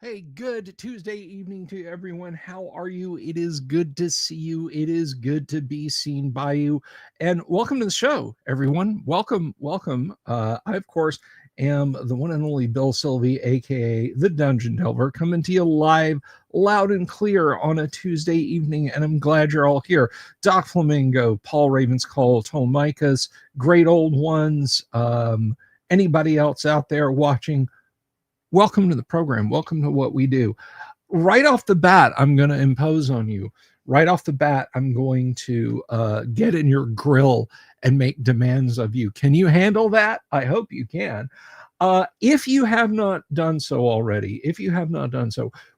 Hey, good Tuesday evening to everyone. How are you? It is good to see you. It is good to be seen by you. And welcome to the show, everyone. Welcome, welcome. I, of course, am the one and only Bill Sylvie, aka the Dungeon Delver, coming to you live, loud and clear on a Tuesday evening. And I'm glad you're all here. Doc Flamingo, Paul Ravenscall, Tom Micas, great old ones. Anybody else out there watching? Welcome to the program. Welcome to what we do. Right off the bat, I'm going to impose on you. Right off the bat, I'm going to get in your grill and make demands of you. Can you handle that? I hope you can. If you have not done so already,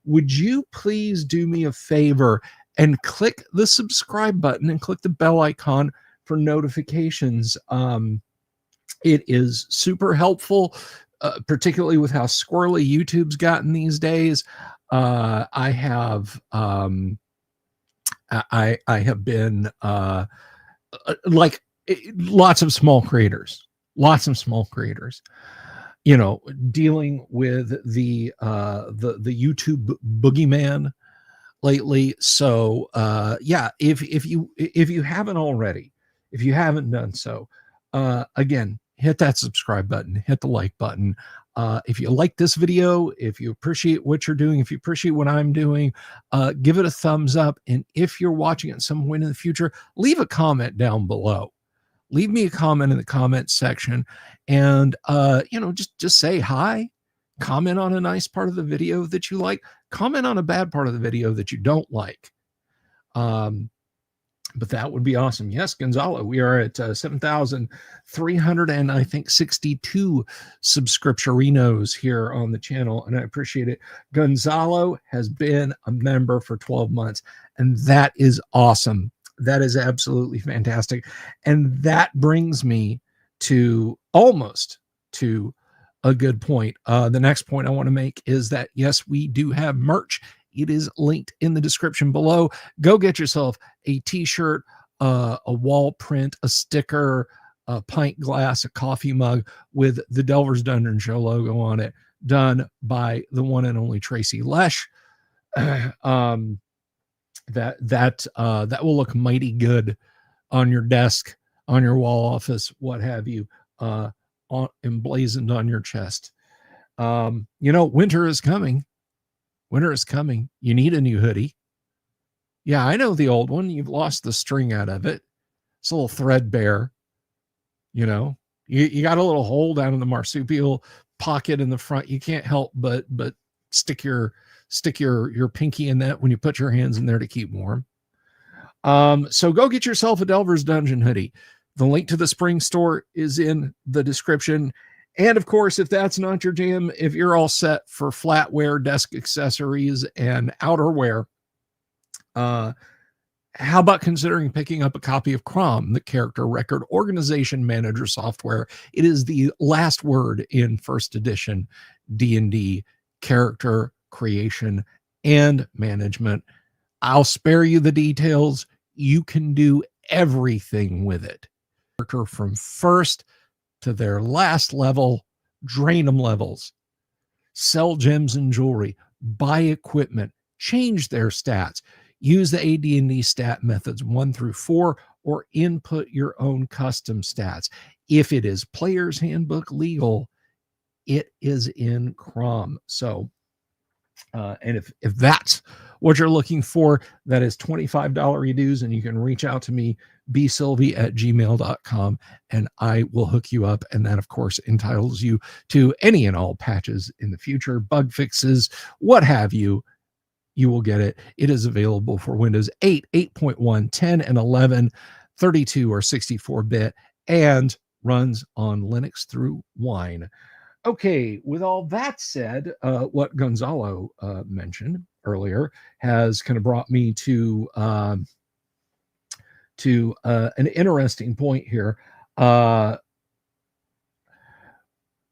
would you please do me a favor and click the subscribe button and click the bell icon for notifications? It is super helpful. Particularly with how squirrely YouTube's gotten these days. I have been like lots of small creators, dealing with the YouTube boogeyman lately. So yeah, if you haven't already, if you haven't done so, again, hit that subscribe button, hit the like button. If you like this video, if you appreciate what you're doing, if you appreciate what I'm doing, give it a thumbs up. And if you're watching at some point in the future, leave a comment down below. Leave me a comment in the comment section, and just say hi. Comment on a nice part of the video that you like. Comment on a bad part of the video that you don't like. But that would be awesome. Yes, Gonzalo, we are at 7,300 and I think 62 subscriptiorinos here on the channel, and I appreciate it. Gonzalo has been a member for 12 months, and that is awesome. That is absolutely fantastic. And that brings me to almost to a good point. The next point I want to make is that, yes, we do have merch. It is linked in the description below. Go get yourself a t-shirt, a wall print, a sticker, a pint glass, a coffee mug with the Delver's Dungeon Show logo on it, done by the one and only Tracy Lesh. That will look mighty good on your desk, on your wall office, what have you, emblazoned on your chest. Winter is coming. Winter is coming. You need a new hoodie. Yeah, I know the old one. You've lost the string out of it. It's a little threadbare. You got a little hole down in the marsupial pocket in the front. You can't help but stick your pinky in that when you put your hands in there to keep warm. So go get yourself a Delver's Dungeon hoodie. The link to the spring store is in the description. And of course, if that's not your jam, if you're all set for flatware, desk accessories, and outerwear, how about considering picking up a copy of Crom, the character record organization manager software? It is the last word in first edition D&D character creation and management. I'll spare you the details. You can do everything with it. From first to their last level, drain them levels, sell gems and jewelry, buy equipment, change their stats, use the AD&D stat methods 1 through 4, or input your own custom stats. If it is Player's Handbook legal, it is in Crom. So, and if that's what you're looking for, that is $25 dues, and you can reach out to me, bsylvie@gmail.com, and I will hook you up. And that, of course, entitles you to any and all patches in the future, bug fixes, what have you. You will get it. It is available for Windows 8, 8.1, 10, and 11, 32 or 64-bit, and runs on Linux through Wine. Okay, with all that said, what Gonzalo mentioned earlier has kind of brought me to an interesting point here.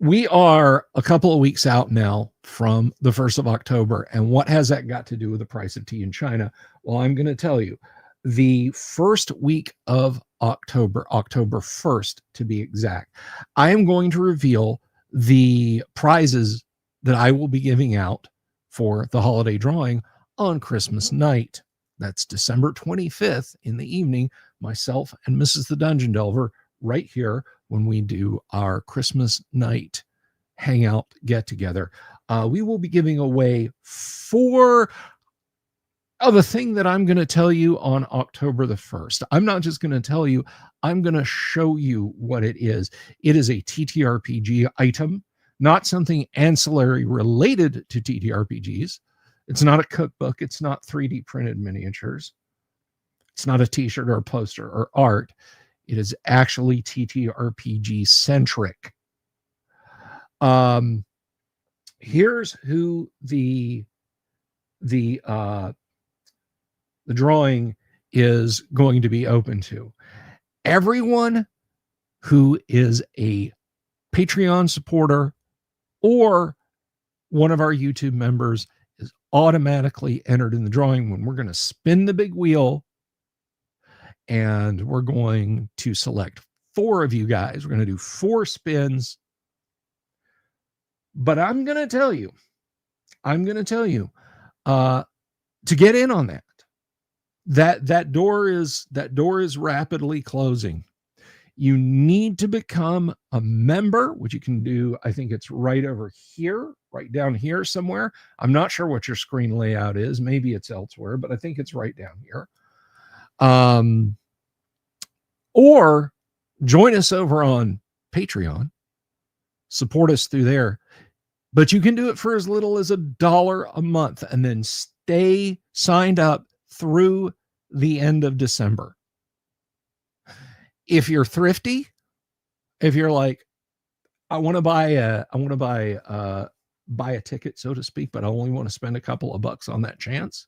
We are a couple of weeks out now from the 1st of October, and what has that got to do with the price of tea in China? Well, I'm going to tell you. The first week of October, October 1st to be exact, I am going to reveal the prizes that I will be giving out for the holiday drawing on Christmas night. That's December 25th in the evening. Myself and Mrs. the Dungeon Delver right here when we do our Christmas night hangout get together. We will be giving away 4 of a thing that I'm going to tell you on October the 1st. I'm not just going to tell you, I'm going to show you what it is. It is a TTRPG item, not something ancillary related to TTRPGs. It's not a cookbook. It's not 3D printed miniatures. It's not a t-shirt or a poster or art. It is actually TTRPG centric. Here's who the drawing is going to be open to. Everyone who is a Patreon supporter or one of our YouTube members is automatically entered in the drawing when we're going to spin the big wheel, and we're going to select 4 of you guys. We're going to do 4 spins. But I'm going to tell you, to get in on that door is rapidly closing. You need to become a member, which you can do. I think it's right over here, right down here somewhere. I'm not sure what your screen layout is. Maybe it's elsewhere, but I think it's right down here. Or join us over on Patreon, support us through there. But you can do it for as little as $1 a month and then stay signed up through the end of December. If you're thrifty, if you're like, I want to buy a ticket, so to speak, but I only want to spend a couple of bucks on that chance,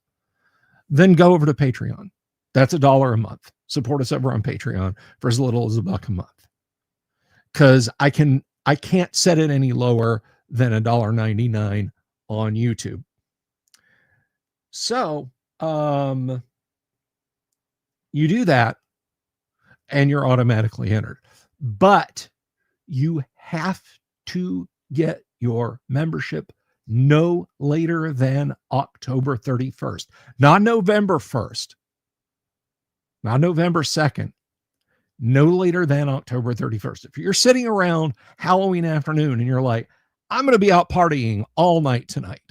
then go over to Patreon. That's $1 a month. Support us over on Patreon for as little as $1 a month. Because I can't set it any lower than $1.99 on YouTube. So you do that and you're automatically entered. But you have to get your membership no later than October 31st, not November 1st, not November 2nd, no later than October 31st. If you're sitting around Halloween afternoon and you're like, I'm going to be out partying all night tonight,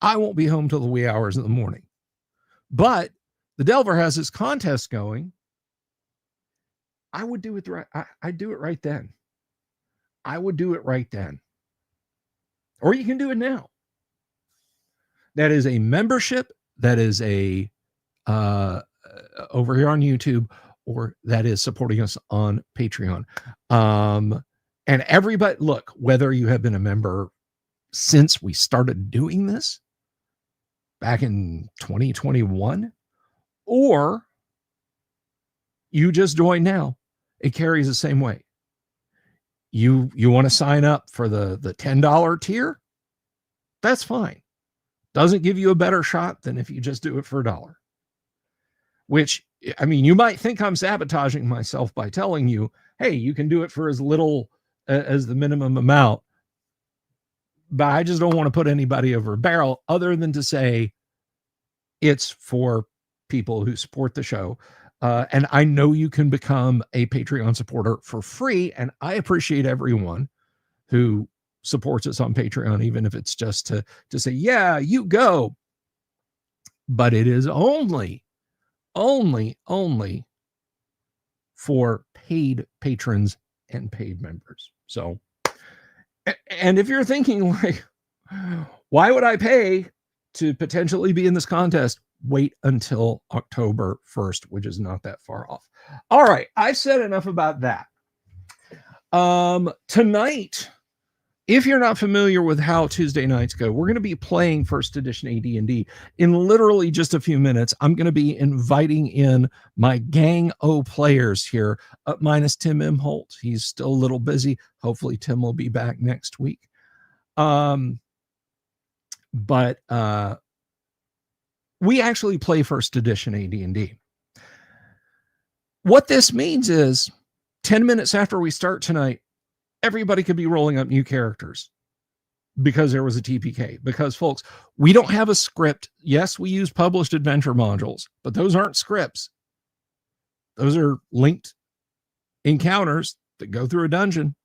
I won't be home till the wee hours of the morning. But the Delver has his contest going. I would do it right. I'd do it right then. I would do it right then. Or you can do it now. That is a membership. That is a over here on YouTube, or that is supporting us on Patreon. And everybody, look, whether you have been a member since we started doing this back in 2021, or you just joined now, it carries the same way. You want to sign up for the $10 tier? That's fine. Doesn't give you a better shot than if you just do it for $1. Which, I mean, you might think I'm sabotaging myself by telling you, hey, you can do it for as little as the minimum amount. But I just don't want to put anybody over a barrel, other than to say it's for people who support the show. And I know you can become a Patreon supporter for free. And I appreciate everyone who supports us on Patreon, even if it's just to say, yeah, you go. But it is only for paid patrons and paid members. So, and if you're thinking like, why would I pay to potentially be in this contest? Wait until October 1st, which is not that far off. All right, I've said enough about that. Tonight, if you're not familiar with how Tuesday nights go, we're going to be playing first edition AD&D in literally just a few minutes. I'm going to be inviting in my gang O players here, minus Tim Imholt. He's still a little busy. Hopefully Tim will be back next week. But we actually play first edition AD&D. What this means is 10 minutes after we start tonight, everybody could be rolling up new characters. because there was a TPK. Because, folks, we don't have a script. Yes, we use published adventure modules, but those aren't scripts. Those are linked encounters that go through a dungeon.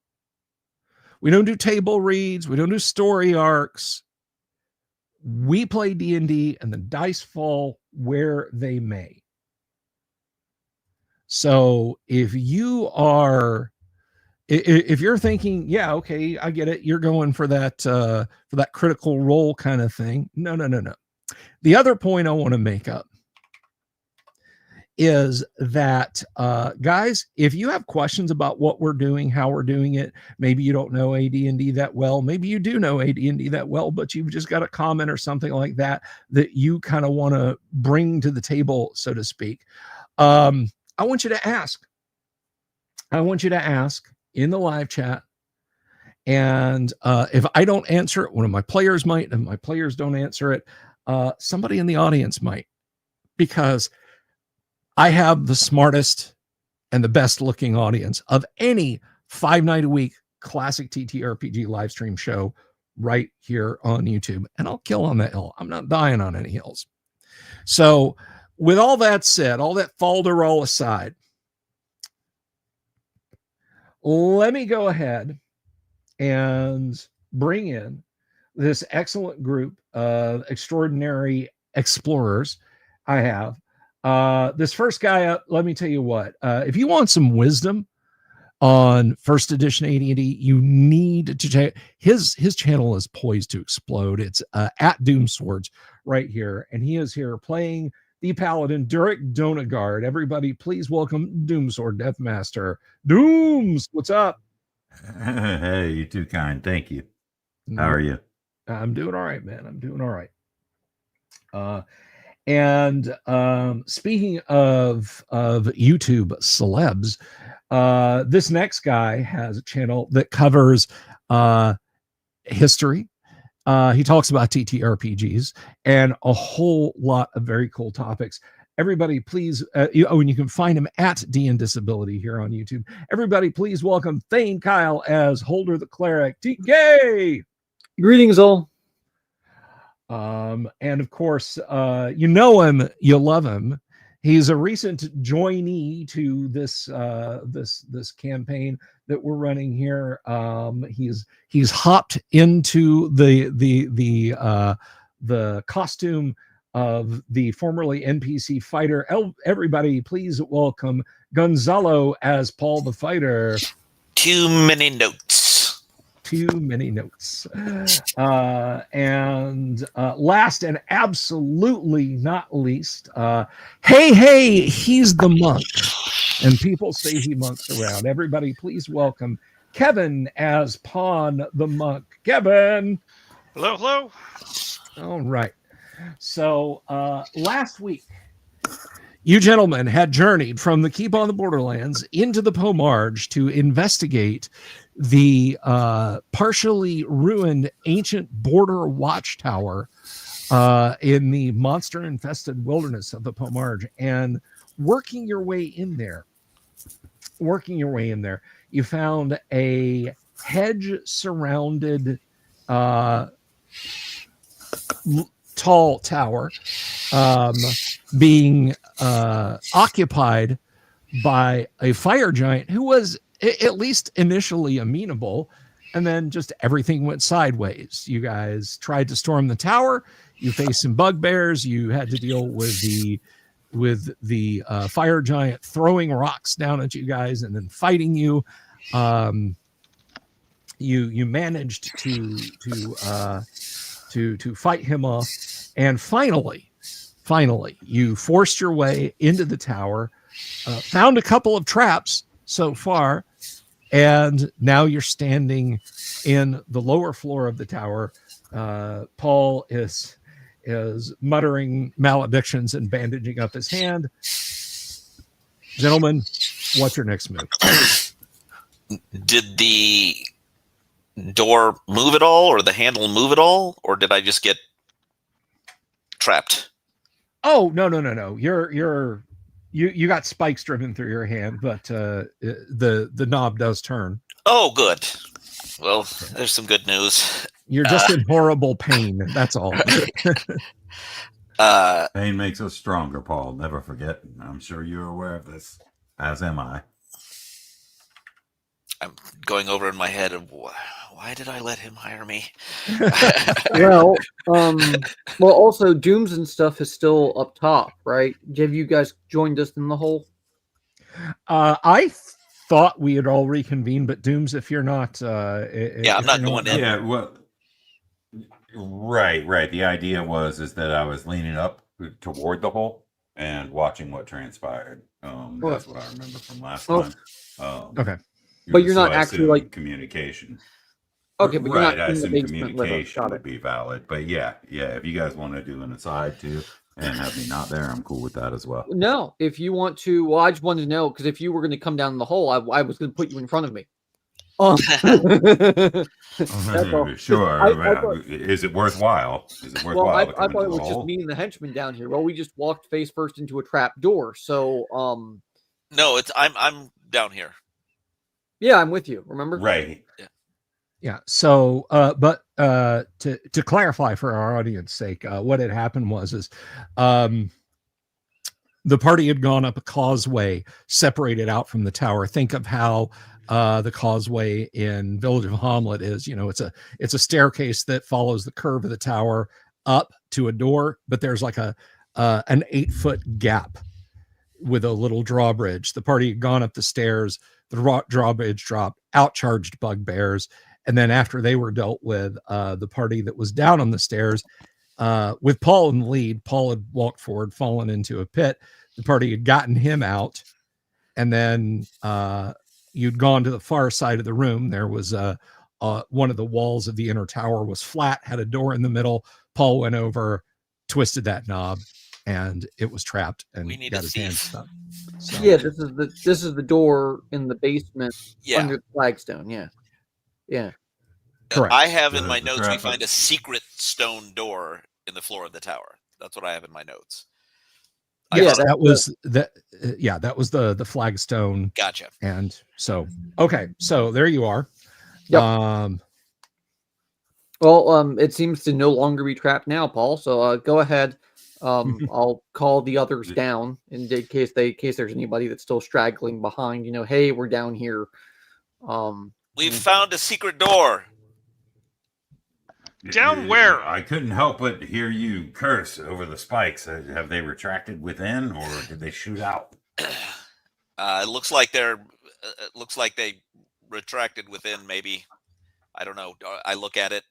We don't do table reads. We don't do story arcs. We play D&D, and the dice fall where they may. So if you're thinking, yeah, okay, I get it, you're going for that critical role kind of thing. No. The other point I want to make up is that, guys, if you have questions about what we're doing, how we're doing it, maybe you don't know AD&D that well, maybe you do know AD&D that well, but you've just got a comment or something like that you kind of want to bring to the table, so to speak. I want you to ask. I want you to ask in the live chat. And if I don't answer it, one of my players might, and my players don't answer it, somebody in the audience might, because I have the smartest and the best looking audience of any 5-night-a-week classic TTRPG live stream show right here on YouTube. And I'll kill on that hill. I'm not dying on any hills. So with all that said, all that falderall aside, let me go ahead and bring in this excellent group of extraordinary explorers I have. This first guy up, let me tell you what, if you want some wisdom on first edition AD&D, you need to check his channel is poised to explode. It's at Doom Swords right here, and he is here playing the Paladin Durek Donagard. Everybody, please welcome Doomsword Deathmaster. Dooms, what's up? Hey, you're too kind. Thank you. How are you? I'm doing all right, man. I'm doing all right. And speaking of YouTube celebs, this next guy has a channel that covers history. He talks about TTRPGs and a whole lot of very cool topics. Everybody, please, and you can find him at DN Disability here on YouTube. Everybody, please welcome Thane Kyle as Holder the Cleric. TK! Greetings, all. And of course, you know him, you love him. He's a recent joinee to this this campaign that we're running here. He's hopped into the costume of the formerly NPC fighter. Everybody, please welcome Gonzalo as Paul the Fighter. Too many notes. And last and absolutely not least, hey, he's the monk, and people say he monks around. Everybody, please welcome Kevin as Pawn the Monk. Kevin. Hello. All right. So last week, you gentlemen had journeyed from the Keep on the Borderlands into the Pomarge to investigate the partially ruined ancient border watchtower in the monster-infested wilderness of the Pomarge. And working your way in there, you found a hedge-surrounded tall tower being occupied by a fire giant who was at least initially amenable, and then just everything went sideways. You guys tried to storm the tower. You faced some bugbears. You had to deal with the fire giant throwing rocks down at you guys and then fighting you. You managed to fight him off, and finally you forced your way into the tower, found a couple of traps so far, and now you're standing in the lower floor of the tower. Paul is muttering maledictions and bandaging up his hand. Gentlemen, what's your next move? Did the door move at all, or the handle move at all, or did I just get trapped? Oh, no. You got spikes driven through your hand, but the knob does turn. Oh, good. Well, there's some good news. You're just in horrible pain. That's all. Pain makes us stronger, Paul. Never forget. I'm sure you're aware of this, as am I. I'm going over in my head of why did I let him hire me? Well, also Dooms and stuff is still up top, right? Have you guys joined us in the hole? I thought we had all reconvened, but Dooms, if you're not, yeah, I'm not going in. Yeah, well, right. The idea is that I was leaning up toward the hole and watching what transpired. That's what I remember from last time. Okay. But you're so not I actually assume like communication. Okay, but you're Right, not I in the assume basement with us. communication Got would it. be valid. But yeah, if you guys want to do an aside too and have me not there, I'm cool with that as well. No, if you want to, well, I just wanted to know because if you were going to come down the hole, I was going to put you in front of me. That's all. Sure. I thought- Is it worthwhile? Is it Well, worthwhile? I to come thought it into was the just hole? me and the henchman down here. Well, we just walked face first into a trap door. So, No, it's I'm down here. yeah, I'm with you. Remember? Right. Yeah. So, but to clarify for our audience sake, what had happened was the party had gone up a causeway separated out from the tower. Think of how the causeway in Village of Hamlet is. It's a staircase that follows the curve of the tower up to a door, but there's like an 8-foot gap with a little drawbridge. The party had gone up the stairs. The drawbridge dropped, outcharged bugbears. And then after they were dealt with, the party that was down on the stairs, with Paul in the lead, Paul had walked forward, fallen into a pit. The party had gotten him out. And then you'd gone to the far side of the room. There was one of the walls of the inner tower was flat, had a door in the middle. Paul went over, twisted that knob, and it was trapped and We need got a his hands thief. stuck. So, Yeah, this is the door in the basement Yeah. under the flagstone. Yeah. correct. I have in The- my the notes we trap- find a secret stone door in the floor of the tower. That's what I have in my notes. I Yes, thought- that was that. Yeah, that was the flagstone. Gotcha. And so, okay, so there you are. Yep. Well, it seems to no longer be trapped now, Paul. So go ahead. I'll call the others down in case there's anybody that's still straggling behind. Hey, we're down here. We've found a secret door. Down where? I couldn't help but hear you curse over the spikes. Have they retracted within, or did they shoot out? It looks like they retracted within. Maybe, I don't know. I look at it.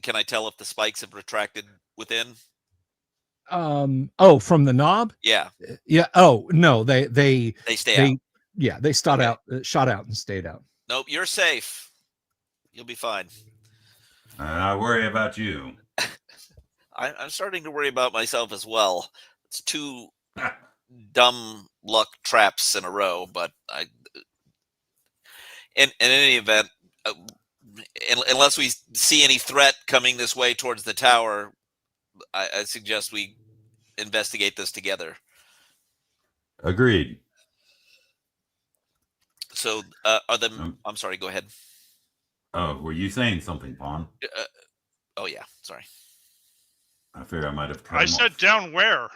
Can I tell if the spikes have retracted within? Oh, from the knob? Yeah, Yeah. Oh no, they stay out. yeah, they shot out and stayed out. Nope, you're safe. You'll be fine. I worry about you. I'm starting to worry about myself as well. It's 2 dumb luck traps in a row, but in any event, unless we see any threat coming this way towards the tower, I suggest we investigate this together. Agreed. So, I'm sorry. Go ahead. Oh, were you saying something, Pawn? Oh yeah, sorry. I fear I might have cut I him said off. down where?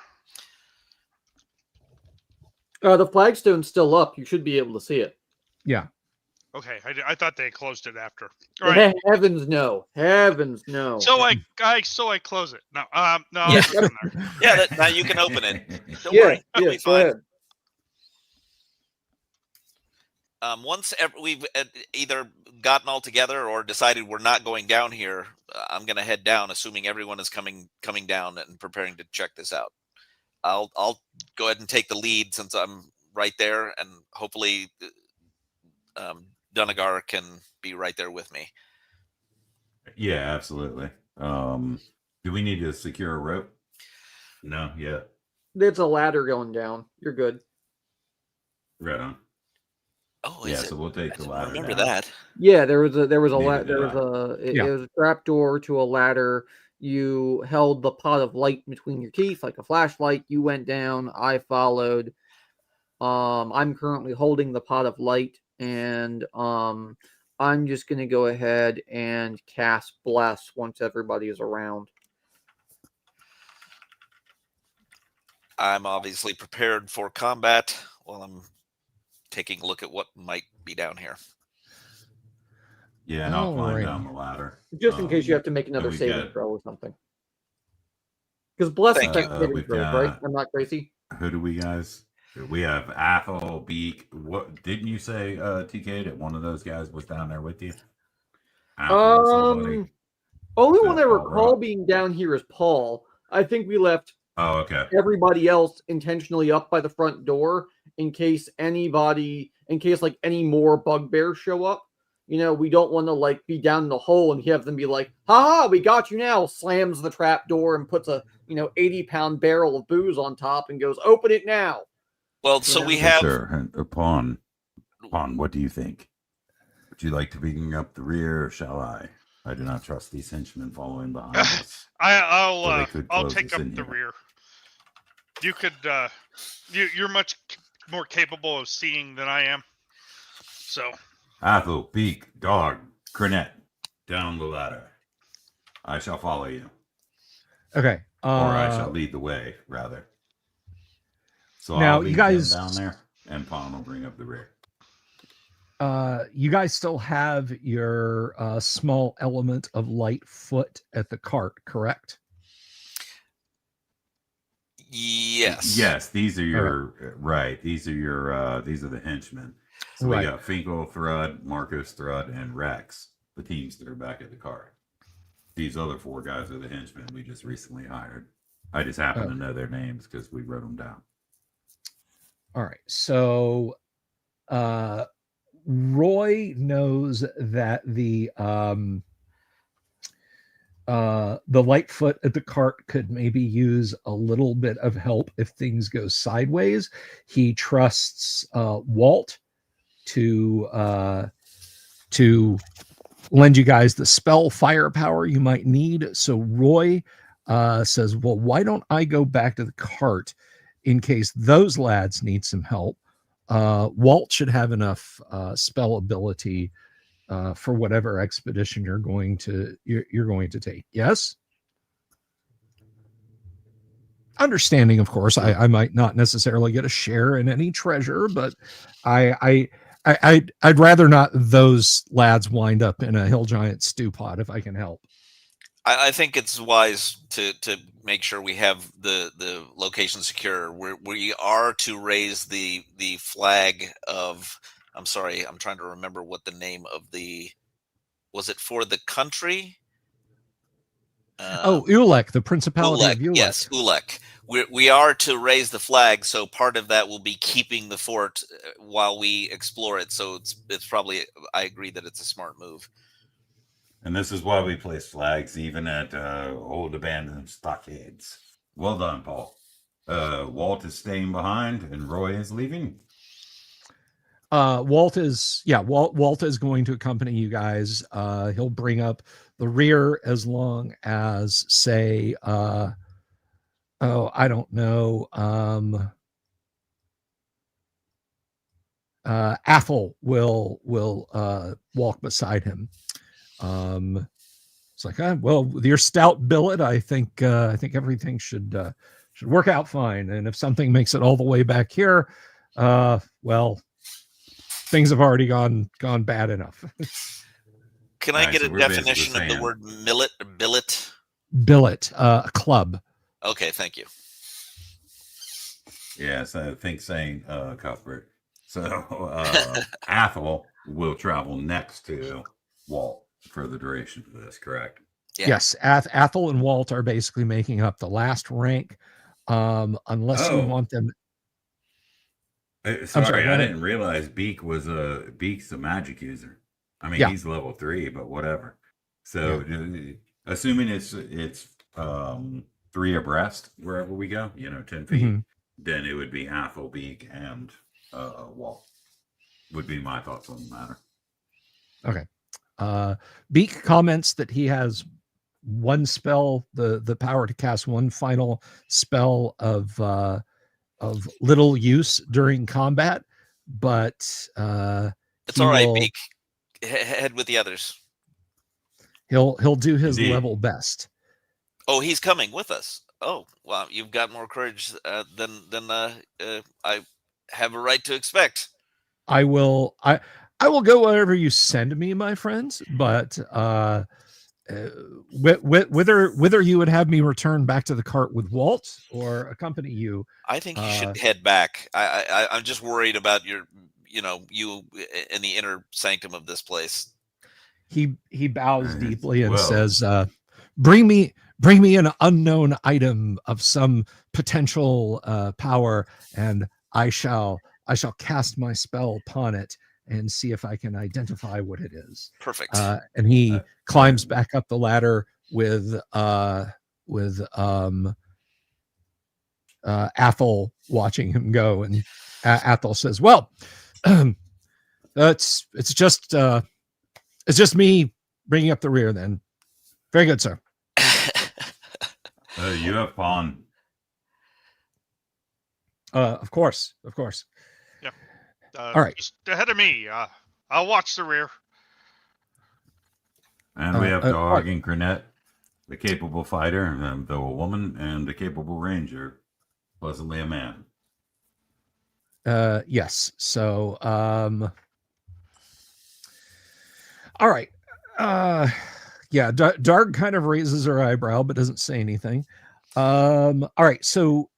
The flagstone's still up. You should be able to see it. Yeah. Okay, I thought they closed it after. All right. Heavens no. Heavens no. So I close it. No, no. Yeah. It's in there. Yeah, now you can open it. Don't yeah, worry, it'll yeah, be go fine. ahead. Once we've either gotten all together or decided we're not going down here, I'm going to head down, assuming everyone is coming down and preparing to check this out. I'll go ahead and take the lead since I'm right there, and hopefully Dunagar can be right there with me. Yeah, absolutely. Do we need to secure a rope? No, yeah. There's a ladder going down. You're good. Right on. Oh, Yeah, is it? so we'll take I the didn't ladder. remember down. that. Yeah, there was a Neither it did was a trap door to a ladder. You held the pot of light between your teeth like a flashlight. You went down. I followed. I'm currently holding the pot of light, and I'm just going to go ahead and cast Bless once everybody is around. I'm obviously prepared for combat while I'm taking a look at what might be down here. Yeah, and I'll climb Alrighty. down the ladder. Just in case you have to make another we saving got- throw or something. Because Bless Thank you. affects saving we've throws, got- right? I'm not crazy. Who do we guys? We have Athel, Beak. What didn't you say, TK, that one of those guys was down there with you? Athel or somebody? Only Is one that I Paul recall Rock? being down here is Paul. I think we left Oh, okay. everybody else intentionally up by the front door in case any more bugbears show up. You know, we don't want to like be down in the hole and have them be like, "Ha, we got you now!" Slams the trap door and puts a 80-pound barrel of booze on top and goes, "Open it now." Well, so Yeah. we Yes, have sir. And Pawn, what do you think? Would you like to bring up the rear, or shall I? I do not trust these henchmen following behind us. So they could I'll close take us up in the here. rear. You could you're much more capable of seeing than I am. So Athel, Beak, Dog, Cronette, down the ladder. I shall follow you. Okay. Or I shall lead the way, rather. So Now, I'll you lead guys- them down there, and Pawn will bring up the rear. You guys still have your small element of light foot at the cart, correct? yes. Yes, these are your right. These are your these are the henchmen. So Right. we got Finkel, Thrud, Marcus, Thrud, and Rex, the teams that are back at the cart. These other 4 guys are the henchmen we just recently hired. I just happen to know their names because we wrote them down. All right. So Roy knows that the Lightfoot at the cart could maybe use a little bit of help if things go sideways. He trusts Walt to lend you guys the spell firepower you might need. So Roy says, well, why don't I go back to the cart in case those lads need some help? Walt should have enough spell ability for whatever expedition you're going to take. Yes. Understanding, of course, I might not necessarily get a share in any treasure, but I'd rather not those lads wind up in a hill giant stew pot if I can help. I think it's wise to make sure we have the location secure. We are to raise the flag of. I'm sorry, I'm trying to remember what the name of the. Was it for the country? Ulek, the Principality of Ulek. Yes, Ulek. We are to raise the flag, so part of that will be keeping the fort while we explore it. So it's probably. I agree that it's a smart move. And this is why we place flags even at old abandoned stockades. Well done, Paul. Walt is staying behind and Roy is leaving. Walt is going to accompany you guys. He'll bring up the rear as long as, say, I don't know, Athel will walk beside him. It's like, well, with your stout billet, I think everything should work out fine. And if something makes it all the way back here, well, things have already gone bad enough. Can I get so a we're definition basically of the saying- word millet or billet? Billet, a club. Okay, thank you. Yes, I think saying Cuthbert. So Athel will travel next to Walt for the duration of this, correct? Yeah. Yes, Athel and Walt are basically making up the last rank, unless you want them. Sorry, go I ahead. didn't realize Beak's a magic user. I mean, Yeah. he's level 3, but whatever. So, assuming it's 3 abreast wherever we go, 10 feet, Mhm. then it would be Athel, Beak, and Walt. Would be my thoughts on the matter. Okay. Beak comments that he has one spell, the power to cast one final spell of little use during combat, but It's he all right, will Beak. Head with the others. he'll do his Indeed. level best. Oh, he's coming with us. Oh, wow, you've got more courage than I have a right to expect. I will go wherever you send me, my friends, but whether you would have me return back to the cart with Walt or accompany you, I think you should head back. I'm just worried about you in the inner sanctum of this place. he bows Alright, deeply and well. says, bring me an unknown item of some potential power, and I shall cast my spell upon it and see if I can identify what it is. Perfect. And he climbs back up the ladder with Athel watching him go, and Athel says, "Well, it's just me bringing up the rear. Then, very good, sir." You have pawn. Of course. All right. Just ahead of me. I'll watch the rear. And we have all Dog right. and Cornet, the capable fighter, though a woman, and a capable ranger, pleasantly a man. Yes. So, all right. Yeah, Darg kind of raises her eyebrow but doesn't say anything. All right. So,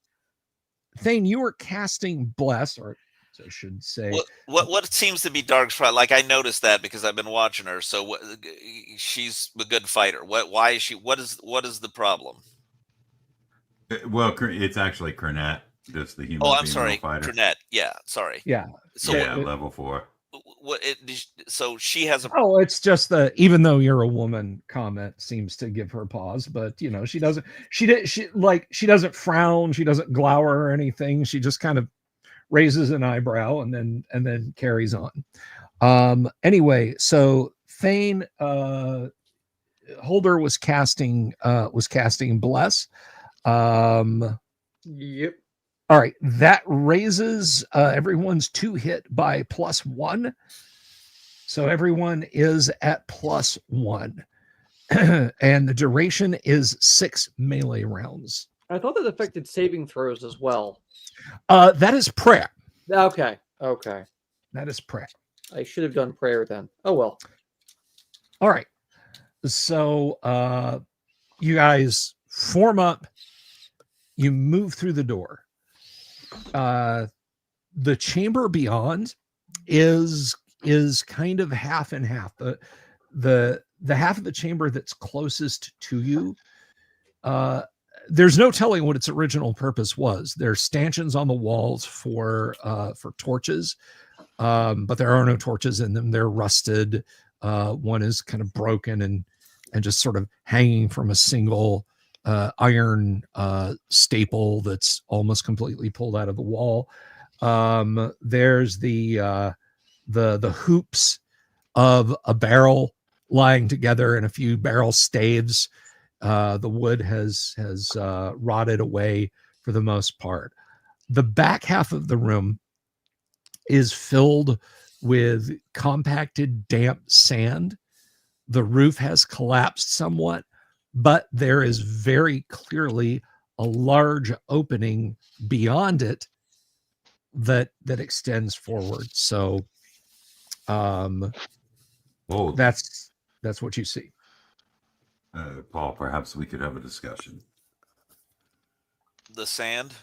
Thane, you were casting Bless, or I should say, what seems to be Dark's problem? Like, I noticed that because I've been watching her. So she's a good fighter. Why is she? What is the problem? Well, it's actually Cornet, just the human. Oh, I'm female sorry, fighter. Cornet. Yeah, sorry. yeah. So Yeah, level 4. so she has a. Oh, it's just the even though you're a woman comment seems to give her pause, but she doesn't frown, she doesn't glower or anything. She just kind of raises an eyebrow and then carries on. Anyway, so Thane Holder was casting Bless. Yep. All right, that raises everyone's 2 hit by +1. So everyone is at +1. And the duration is 6 melee rounds. I thought that affected saving throws as well. That is prayer. Okay. That is prayer. I should have done prayer then. Oh well. All right. So you guys form up. You move through the door. The chamber beyond is kind of half and half. The half of the chamber that's closest to you, there's no telling what its original purpose was. There's stanchions on the walls for torches, but there are no torches in them. They're rusted. One is kind of broken and just sort of hanging from a single iron staple that's almost completely pulled out of the wall. There's the hoops of a barrel lying together and a few barrel staves. The wood has rotted away for the most part. The back half of the room is filled with compacted, damp sand. The roof has collapsed somewhat, but there is very clearly a large opening beyond it that extends forward. So that's what you see. Paul, perhaps we could have a discussion. The sand.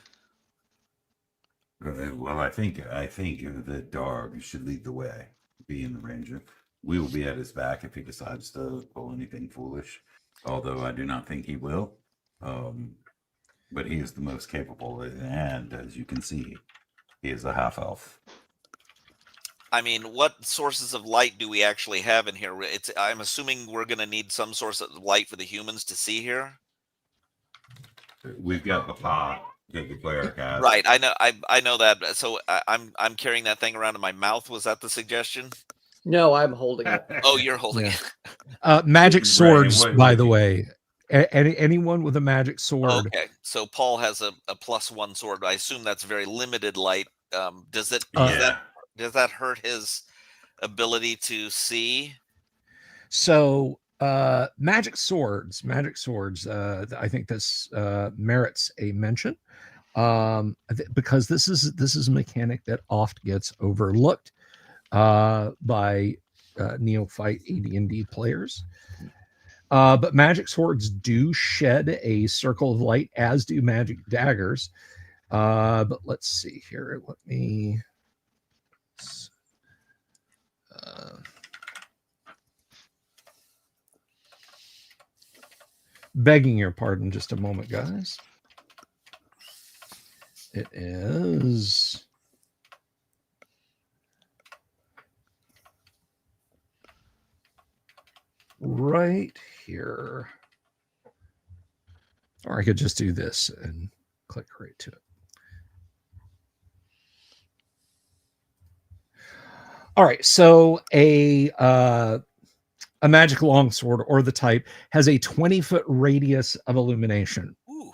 Well, I think the dog should lead the way, being the ranger. We will be at his back if he decides to pull anything foolish, although I do not think he will. But he is the most capable, and as you can see, he is a half-elf. I mean, what sources of light do we actually have in here? I'm assuming we're going to need some source of light for the humans to see here. We've got the pot that the cleric has. Right, I know that. So I'm carrying that thing around in my mouth. Was that the suggestion? No, I'm holding it. Oh, you're holding Yeah. it. Magic Right, swords, what by would the you- way. anyone with a magic sword. Okay, so Paul has a +1 sword. I assume that's very limited light. Does it Yeah. does that hurt his ability to see? So magic swords, I think this merits a mention, because this is a mechanic that oft gets overlooked by neophyte AD&D players. But magic swords do shed a circle of light, as do magic daggers. But let's see here. Let me. Begging your pardon, just a moment, guys. It is. Right here. Or I could just do this and click right to it. All right, so a magic longsword, or the type, has a 20-foot radius of illumination. Ooh.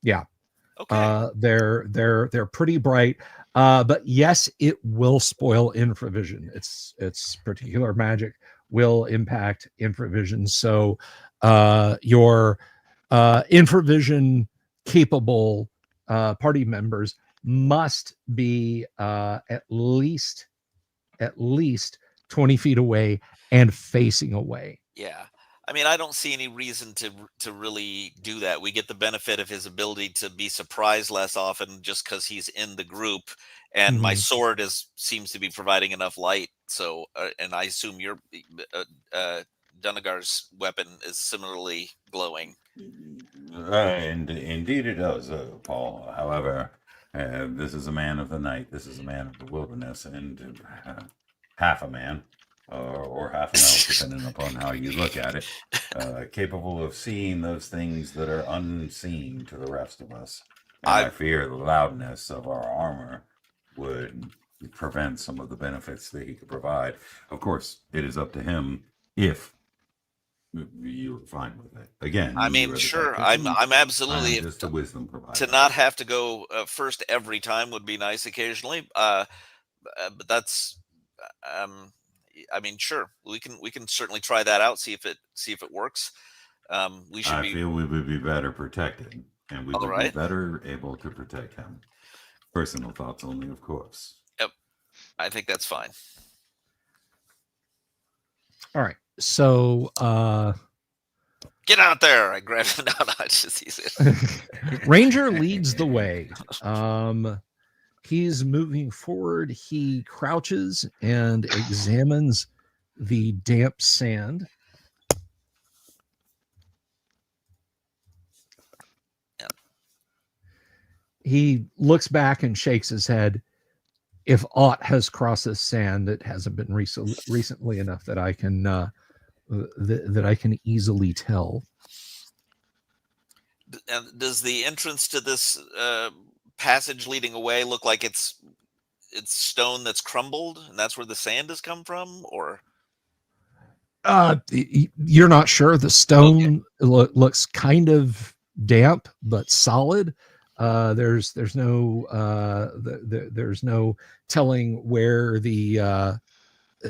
Yeah. Okay. They're pretty bright. But yes, it will spoil infravision. Its particular magic will impact infravision. So your infravision capable party members must be at least 20 feet away and facing away. Yeah. I mean, I don't see any reason to really do that. We get the benefit of his ability to be surprised less often just because he's in the group, and my Mhm. sword seems to be providing enough light. So, and I assume your Dunagar's weapon is similarly glowing. And indeed it does, Paul. However, this is a man of the night. This is a man of the wilderness, and half a man, or half an elf, depending upon how you look at it, capable of seeing those things that are unseen to the rest of us. And I fear the loudness of our armor would prevent some of the benefits that he could provide. Of course, it is up to him if you're fine with it. Again, I you mean, are the sure. tactician. I'm absolutely I'm just a wisdom provider. to not have to go first every time would be nice occasionally. But that's, I mean, sure, we can certainly try that out. See if it works. We should I be feel we would be better protected, and we all would be right. better able to protect him. Personal thoughts only, of course. Yep, I think that's fine. All right. So Get out there! I grab him. No, it's just easy. Ranger leads the way. He's moving forward. He crouches and examines the damp sand. Yeah. He looks back and shakes his head. If aught has crossed this sand, it hasn't been recently enough that I can that I can easily tell. And does the entrance to this passage leading away look like it's stone that's crumbled, and that's where the sand has come from, or? You're not sure. The stone looks kind of damp but solid. There's no there's no telling where the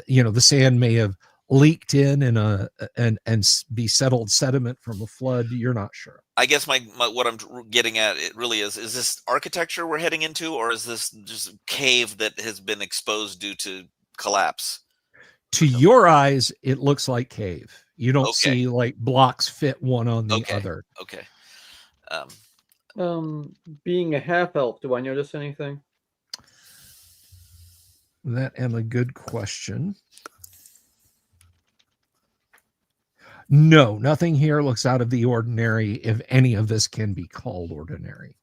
the sand may have leaked in and be settled sediment from a flood. You're not sure. I guess my what I'm getting at, it really is this architecture we're heading into, or is this just a cave that has been exposed due to collapse? To your eyes, it looks like cave. You don't Okay. see like blocks fit one on the Okay. other. Okay. Being a half elf, do I notice anything? That am a good question. No, nothing here looks out of the ordinary, if any of this can be called ordinary.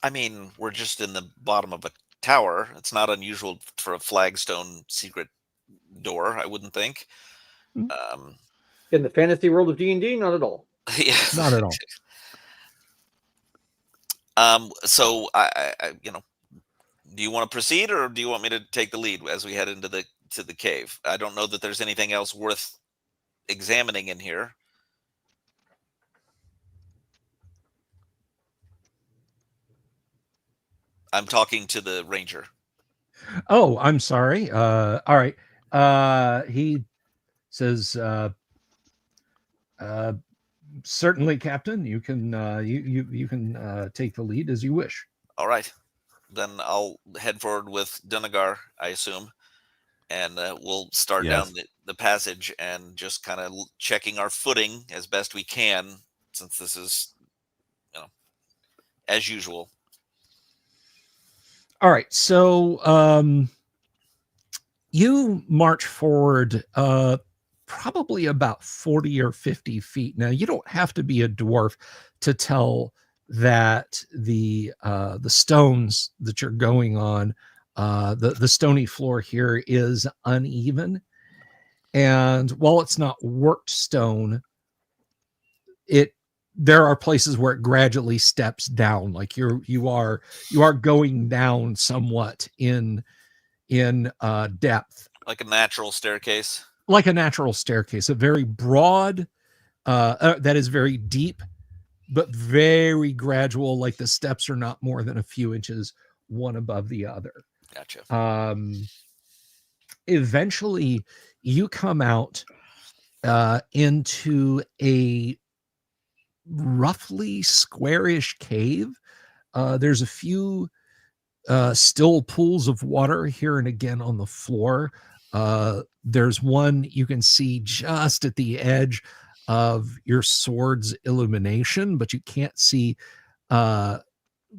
I mean, we're just in the bottom of a tower. It's not unusual for a flagstone secret door, I wouldn't think. In the fantasy world of D&D, not at all. Yeah. Not at all. So I do you want to proceed, or do you want me to take the lead as we head into the to the cave. I don't know that there's anything else worth examining in here. I'm talking to the ranger. Oh, I'm sorry. All right. He says, certainly, Captain, you can you can take the lead as you wish. All right, then I'll head forward with Dunagar, I assume, and we'll start Yes. down the passage and just kind of checking our footing as best we can, since this is, as usual. All right. So you march forward probably about 40 or 50 feet. Now, you don't have to be a dwarf to tell that the stones that you're going on, the stony floor here is uneven. And while it's not worked stone, there are places where it gradually steps down, like you are going down somewhat in depth, Like a natural staircase. like a natural staircase, a very broad, that is very deep, but very gradual. Like the steps are not more than a few inches one above the other. Gotcha. Eventually, you come out into a roughly squarish cave. There's a few still pools of water here and again on the floor. There's one you can see just at the edge of your sword's illumination, but you can't see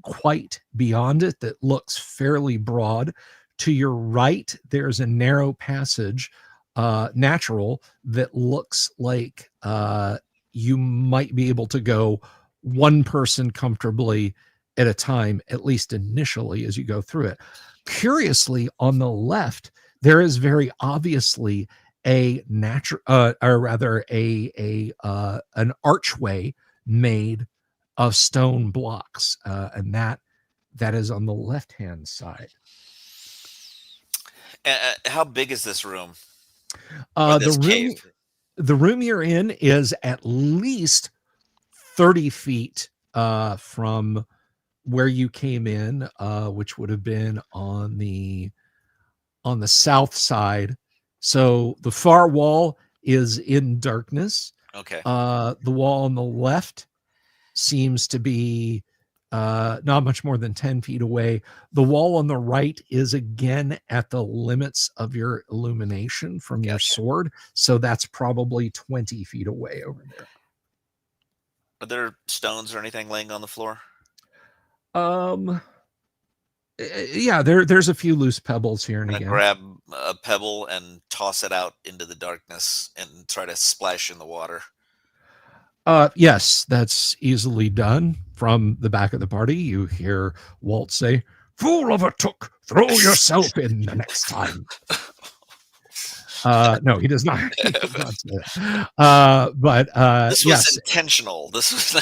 quite beyond it, that looks fairly broad. To your right, there's a narrow passage, natural, that looks like you might be able to go one person comfortably at a time, at least initially, as you go through it. Curiously, on the left, there is very obviously an archway made of stone blocks, and that is on the left-hand side. How big is this room? Or this cave? The room you're in is at least 30 feet from where you came in, which would have been on the south side. So the far wall is in darkness. Okay. The wall on the left seems to be not much more than 10 feet away. The wall on the right is again at the limits of your illumination from your sword. So that's probably 20 feet away over there. Are there stones or anything laying on the floor? Yeah, there's a few loose pebbles here and I'm again. gonna grab a pebble and toss it out into the darkness and try to splash in the water. Yes, that's easily done. From the back of the party, you hear Walt say, "Fool of a took, throw yourself in the next time." No, he does not. He does not say that. But this was yes, intentional. This was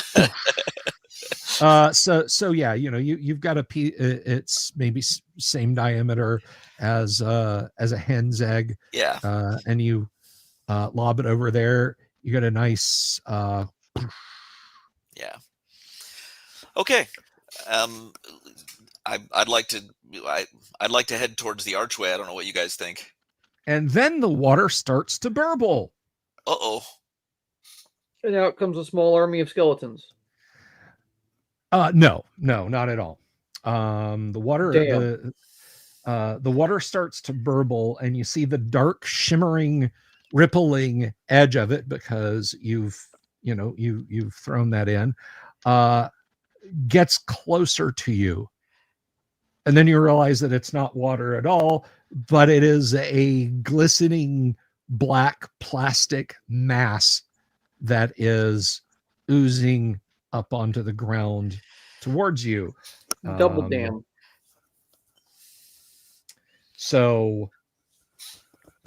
not so yeah, you've got a piece. It's maybe same diameter as a hen's egg. Yeah. And you lob it over there. You get a nice. Yeah. Okay. I'd like to head towards the archway. I don't know what you guys think. And then the water starts to burble. Uh-oh. And out comes a small army of skeletons. No, not at all. The water starts to burble, and you see the dark, shimmering, rippling edge of it, because you've thrown that in. Gets closer to you, and then you realize that it's not water at all, but it is a glistening black plastic mass that is oozing up onto the ground towards you. Double damn. So,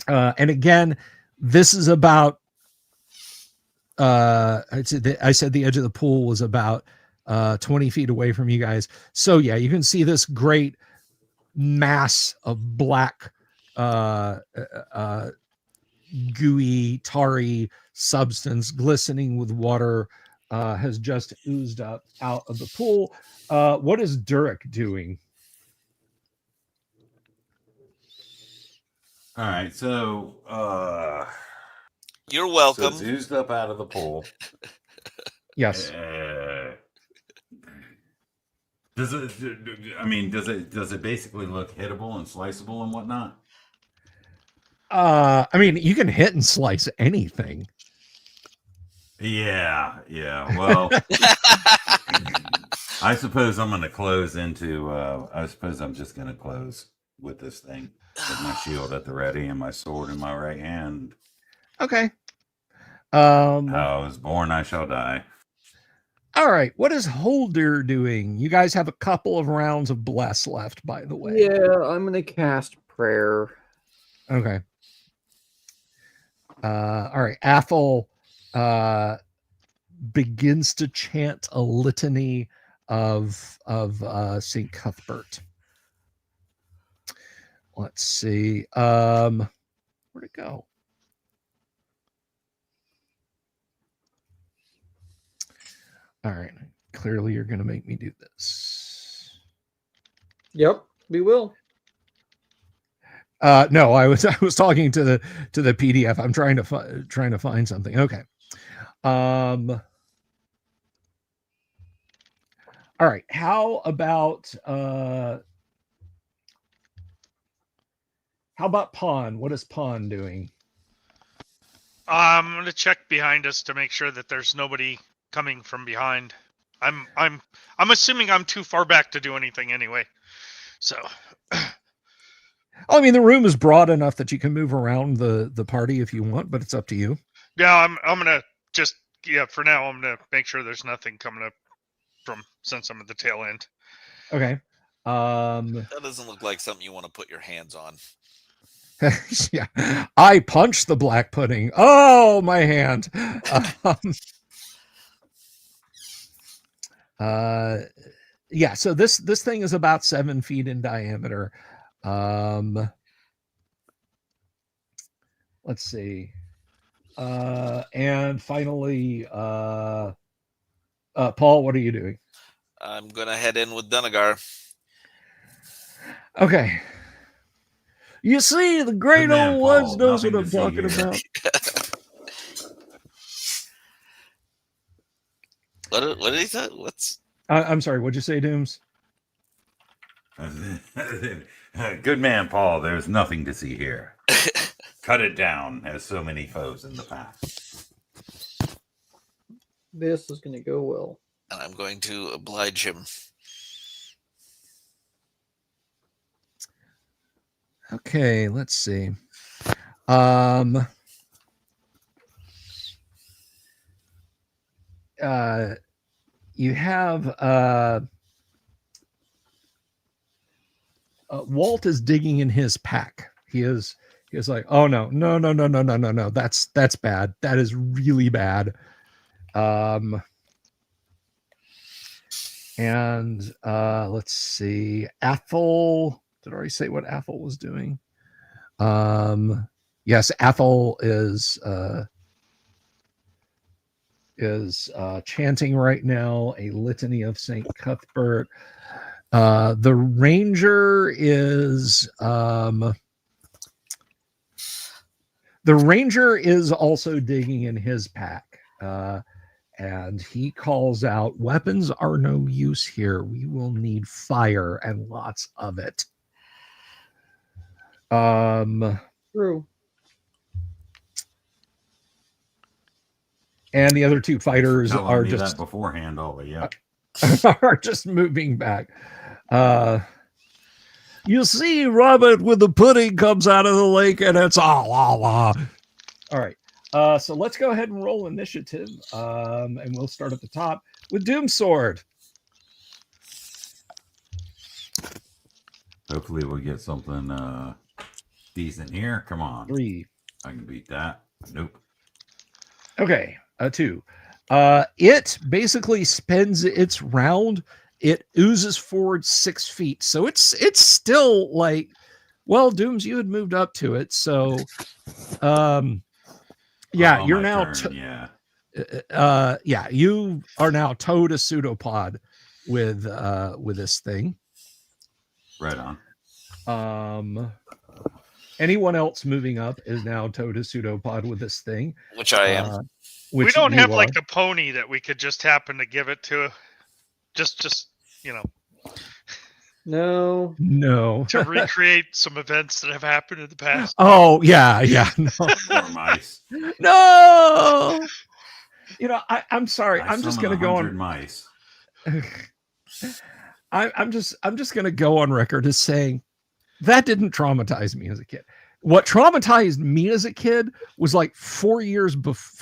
and again, this is about, I said the edge of the pool was about 20 feet away from you guys. So yeah, you can see this great mass of black gooey, tarry substance glistening with water has just oozed up out of the pool. What is Durek doing? All right, so You're so welcome. it's oozed up out of the pool. Yes. Does it? I mean, does it basically look hittable and sliceable and whatnot? I mean, you can hit and slice anything. Yeah. Well, I suppose I'm going to close into. I suppose I'm just going to close with this thing, with my shield at the ready and my sword in my right hand. Okay. How I was born, I shall die. All right. What is Holder doing? You guys have a couple of rounds of bless left, by the way. Yeah, I'm gonna cast prayer. Okay. All right. Athel begins to chant a litany of St. Cuthbert. Let's see. Where'd it go? All right. Clearly you're going to make me do this. Yep, we will. No, I was talking to the PDF. I'm trying to find something. Okay. All right. How about Pawn? What is Pawn doing? I'm gonna check behind us to make sure that there's nobody coming from behind. I'm assuming I'm too far back to do anything anyway. So I mean, the room is broad enough that you can move around the party if you want, but it's up to you. yeah, I'm gonna just for now I'm gonna make sure there's nothing coming up from since I'm at the tail end. Okay. That doesn't look like something you want to put your hands on. Yeah, I punched the black pudding. Oh, my hand. Yeah. So this thing is about 7 feet in diameter. Let's see. And finally, Paul, what are you doing? I'm gonna head in with Dunagar. Okay. You see, the great Good man, old ones Paul. knows what Nothing I'm to see talking here. What did he say? What's I'm sorry. What'd you say, Dooms? Good man, Paul. There's nothing to see here. Cut it down. Has so many foes in the past. This is gonna go well. and I'm going to oblige him. Okay, let's see. You have Walt is digging in his pack. He is like, oh no. That's bad. That is really bad. And let's see. Athel. Did I already say what Athel was doing? Yes, Athel is chanting right now a litany of St. Cuthbert. The ranger is also digging in his pack, and he calls out, "Weapons are no use here. We will need fire and lots of it." True. And the other two fighters Telling are me just that beforehand. Oh, yeah. are just moving back. You see, Robert with the pudding comes out of the lake, and it's all right. So let's go ahead and roll initiative, and we'll start at the top with Doom Sword. Hopefully we'll get something decent here. Come on. 3. I can beat that. Nope. Okay, 2. It basically spends its round. It oozes forward 6 feet, so it's still like Well, Dooms, you had moved up to it, so yeah, On you're my now turn, yeah. yeah, you are now towed a pseudopod with this thing. Right on. Anyone else moving up is now towed a pseudopod with this thing. Which I am. Which we don't you have are. like a pony that we could just happen to give it to. Just you know, No. to recreate some events that have happened in the past. Oh yeah. No. Or mice. No. You know, I'm sorry. I I'm just summon gonna go 100 on. mice. I'm just gonna go on record as saying that didn't traumatize me as a kid. What traumatized me as a kid was like 4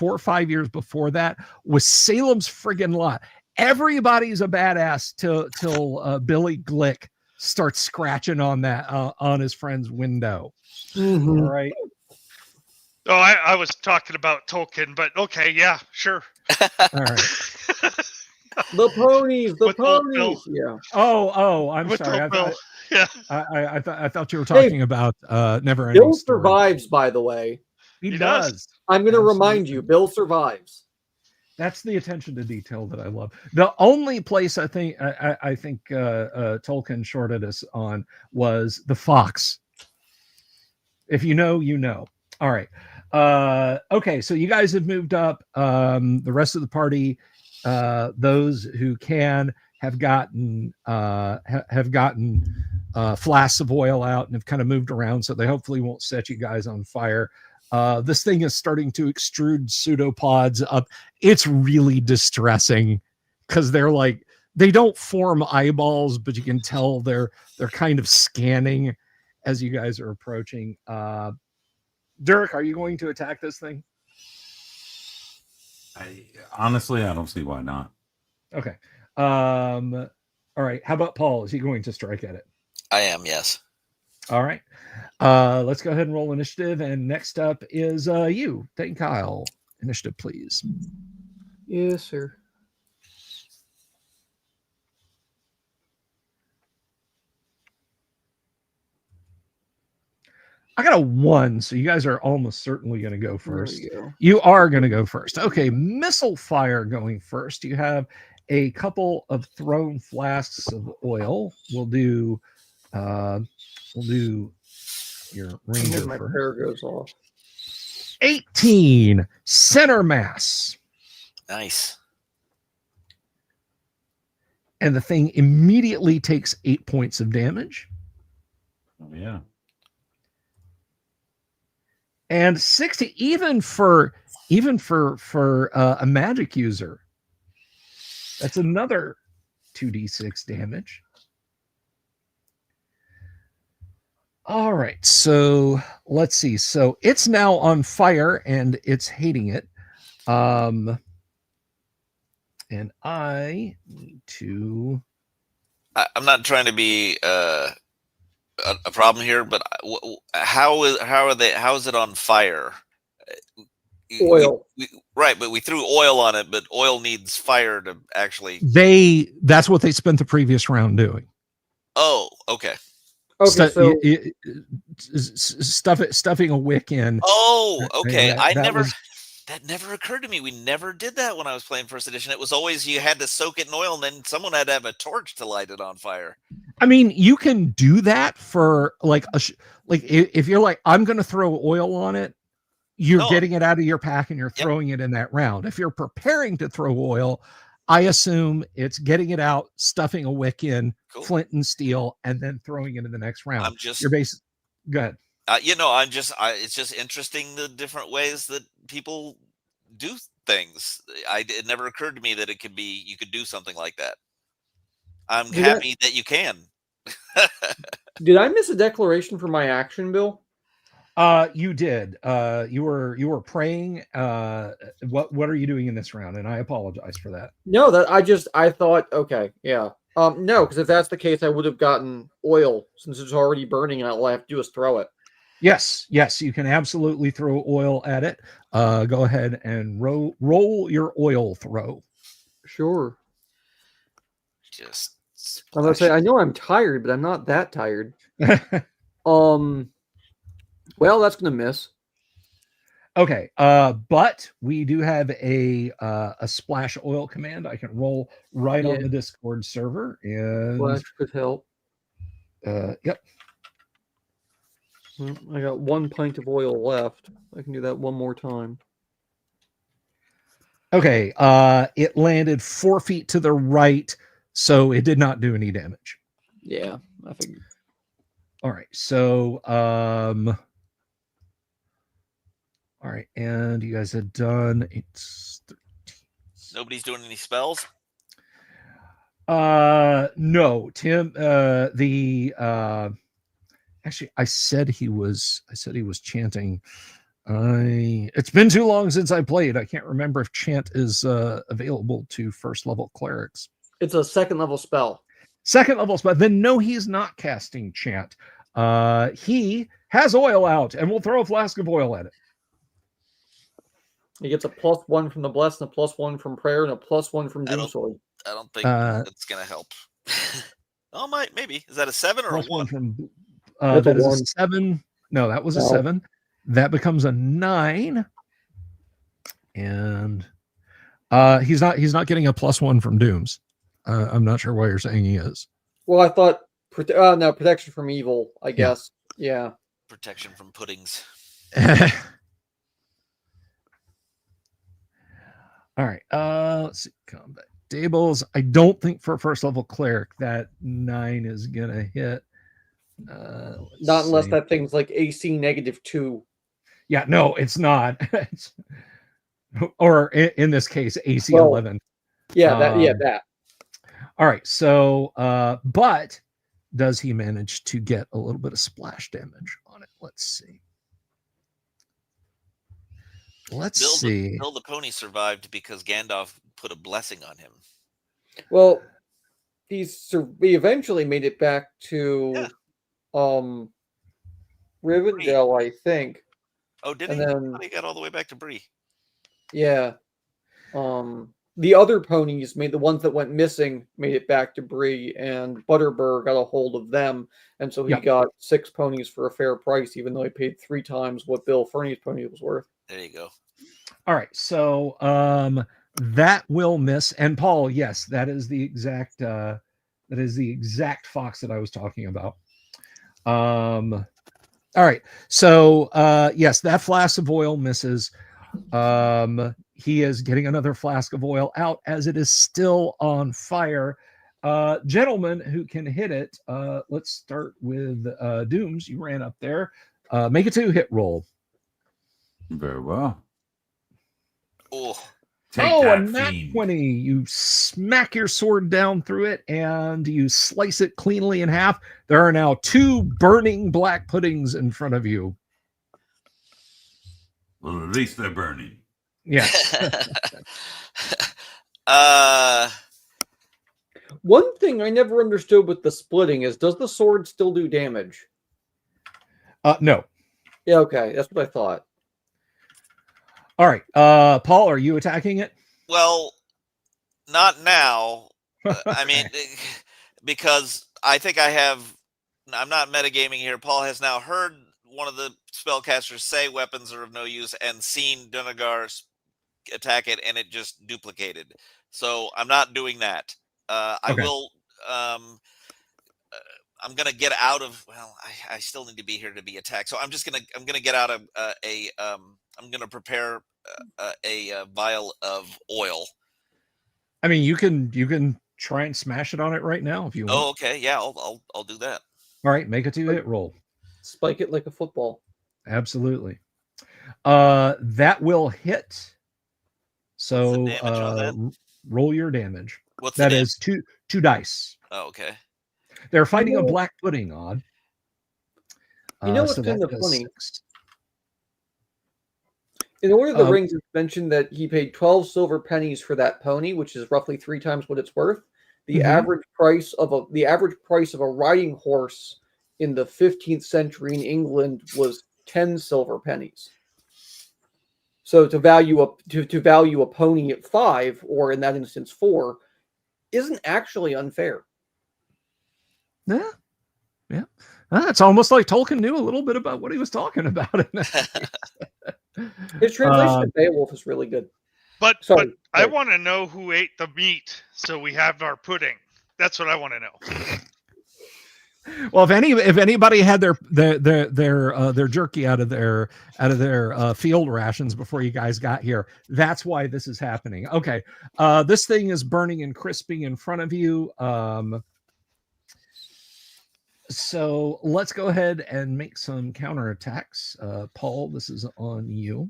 or 5 years before that was Salem's friggin' Lot. Everybody's a badass till Billy Glick starts scratching on that on his friend's window. Mhm. All right. Oh, I was talking about Tolkien, but okay, yeah, sure. All right. The ponies, the With old Bill. ponies. Yeah. Oh, I'm With sorry. old Bill. Yeah. I thought you were Hey, talking about Never Ending Bill Story. survives, by the way. He He does. does. I'm going to remind Absolutely. you, Bill survives. That's the attention to detail that I love. The only place I think Tolkien shorted us on was the fox. If you know, you know. All right. Okay, so you guys have moved up. The rest of the party, those who can, have gotten flasks of oil out and have kind of moved around, so they hopefully won't set you guys on fire. This thing is starting to extrude pseudopods up. It's really distressing because they don't form eyeballs, but you can tell they're kind of scanning as you guys are approaching. Dirk, are you going to attack this thing? Honestly, I don't see why not. Okay. All right. How about Paul? Is he going to strike at it? I am, yes. All right. Let's go ahead and roll initiative. And next up is you. Thank Kyle. Initiative, please. Yes, sir. I got a 1, so you guys are almost certainly going to go first. There we go. You are going to go first. Okay, missile fire going first. You have a couple of thrown flasks of oil. We'll do your And ranger then my first. prayer goes off. 18 center mass. Nice. And the thing immediately takes 8 points of damage. Oh, yeah. And 60 even for a magic user. That's another 2d6 damage. All right, so let's see. So it's now on fire and it's hating it. And I need to. I'm not trying to be a problem here, but how is it on fire? Oil. Right, but we threw oil on it, but oil needs fire to actually. That's what they spent the previous round doing. Oh, okay. Okay, so Stuffing a wick in. Oh, okay. That never occurred to me. We never did that when I was playing first edition. It was always you had to soak it in oil, and then someone had to have a torch to light it on fire. I mean, you can do that for like if you're like, I'm going to throw oil on it, you're getting it out of your pack and you're throwing it in that round. If you're preparing to throw oil, I assume it's getting it out, stuffing a wick in, Cool. flint and steel, and then throwing it in the next round. I'm just your base. Go ahead. it's just interesting the different ways that people do things. It never occurred to me that you could do something like that. I'm happy that you can. Did I miss a declaration for my action, Bill? You did. You were praying. What are you doing in this round? And I apologize for that. No, I thought, okay, yeah. No, because if that's the case, I would have gotten oil since it's already burning, and all I have to do is throw it. Yes, you can absolutely throw oil at it. Go ahead and roll your oil throw. Sure. Just I'm gonna say I know I'm tired, but I'm not that tired. Well, that's gonna miss. Okay, but we do have a splash oil command I can roll right Yeah. on the Discord server, and Flash could help. yep. I got 1 pint of oil left. I can do that one more time. Okay, it landed 4 feet to the right, so it did not do any damage. Yeah, I figured. All right, so all right, and you guys had done it's 13. Nobody's doing any spells. No, Tim. Actually, I said he was chanting. It's been too long since I played. I can't remember if chant is available to first level clerics. It's a second level spell. Second level spell. Then no, he's not casting chant. He has oil out, and we'll throw a flask of oil at it. He gets a +1 from the bless, and a +1 from prayer, and a +1 from doom sword. I don't think that's gonna help. Oh, maybe. Is that a 7 or Plus a 1? from That's that a is a 1. 7. No, that was a No. 7. That becomes a 9. And he's not getting a +1 from dooms. I'm not sure why you're saying he is. Well, I thought no, protection from evil, I guess. Yeah. Protection from puddings. All right. Let's see. Combat tables. I don't think for first level cleric that 9 is gonna hit. Not unless that thing's like AC -2. Yeah, no, it's not. Or in this case, AC Well, 11. Yeah, that. All right. So, but does he manage to get a little bit of splash damage on it? Let's see. Let's see. Bill the pony survived because Gandalf put a blessing on him. Well, he eventually made it back to Rivendell, I think. Oh, did And he? then He got all the way back to Bree. Yeah. The other ponies the ones that went missing made it back to Bree, and Butterbur got a hold of them, and so he got 6 ponies for a fair price, even though he paid 3 times what Bill Fernie's pony was worth. There you go. All right. So that will miss. And Paul, yes, that is the exact fox that I was talking about. All right. So yes, that flask of oil misses. He is getting another flask of oil out as it is still on fire. Gentlemen who can hit it, let's start with Dooms. You ran up there. Make a 2-hit roll. Very well. Oh, a nat 20. You smack your sword down through it and you slice it cleanly in half. There are now 2 burning black puddings in front of you. Well, at least they're burning. Yes. One thing I never understood with the splitting is, does the sword still do damage? No. Yeah, okay. That's what I thought. All right. Paul, are you attacking it? Well, not now. I mean, because I think I'm not metagaming here. Paul has now heard one of the spellcasters say weapons are of no use and seen Dunagar attack it, and it just duplicated. So I'm not doing that. I will. I'm gonna get out of. Well, I still need to be here to be attacked. So I'm gonna get out of I'm gonna prepare a vial of oil. I mean, you can try and smash it on it right now if you want. Oh, okay. Yeah, I'll do that. All right, make a 2-hit roll. Spike it like a football. Absolutely. That will hit. So roll your damage. What's that? The Is two dice. Oh, okay. They're fighting a black pudding, Odd. You know what's kind of funny? In Lord of the Rings, it's mentioned that he paid 12 silver pennies for that pony, which is roughly 3 times what it's worth. The average price of a riding horse in the 15th century in England was 10 silver pennies. So to value a pony at 5, or in that instance 4, isn't actually unfair. Yeah. It's almost like Tolkien knew a little bit about what he was talking about in that case. His translation of Beowulf is really good. But Sorry, I right. want to know who ate the meat, so we have our pudding. That's what I want to know. Well, if anybody had their jerky out of their field rations before you guys got here, that's why this is happening. Okay, this thing is burning and crisping in front of you. So let's go ahead and make some counterattacks. Paul, this is on you.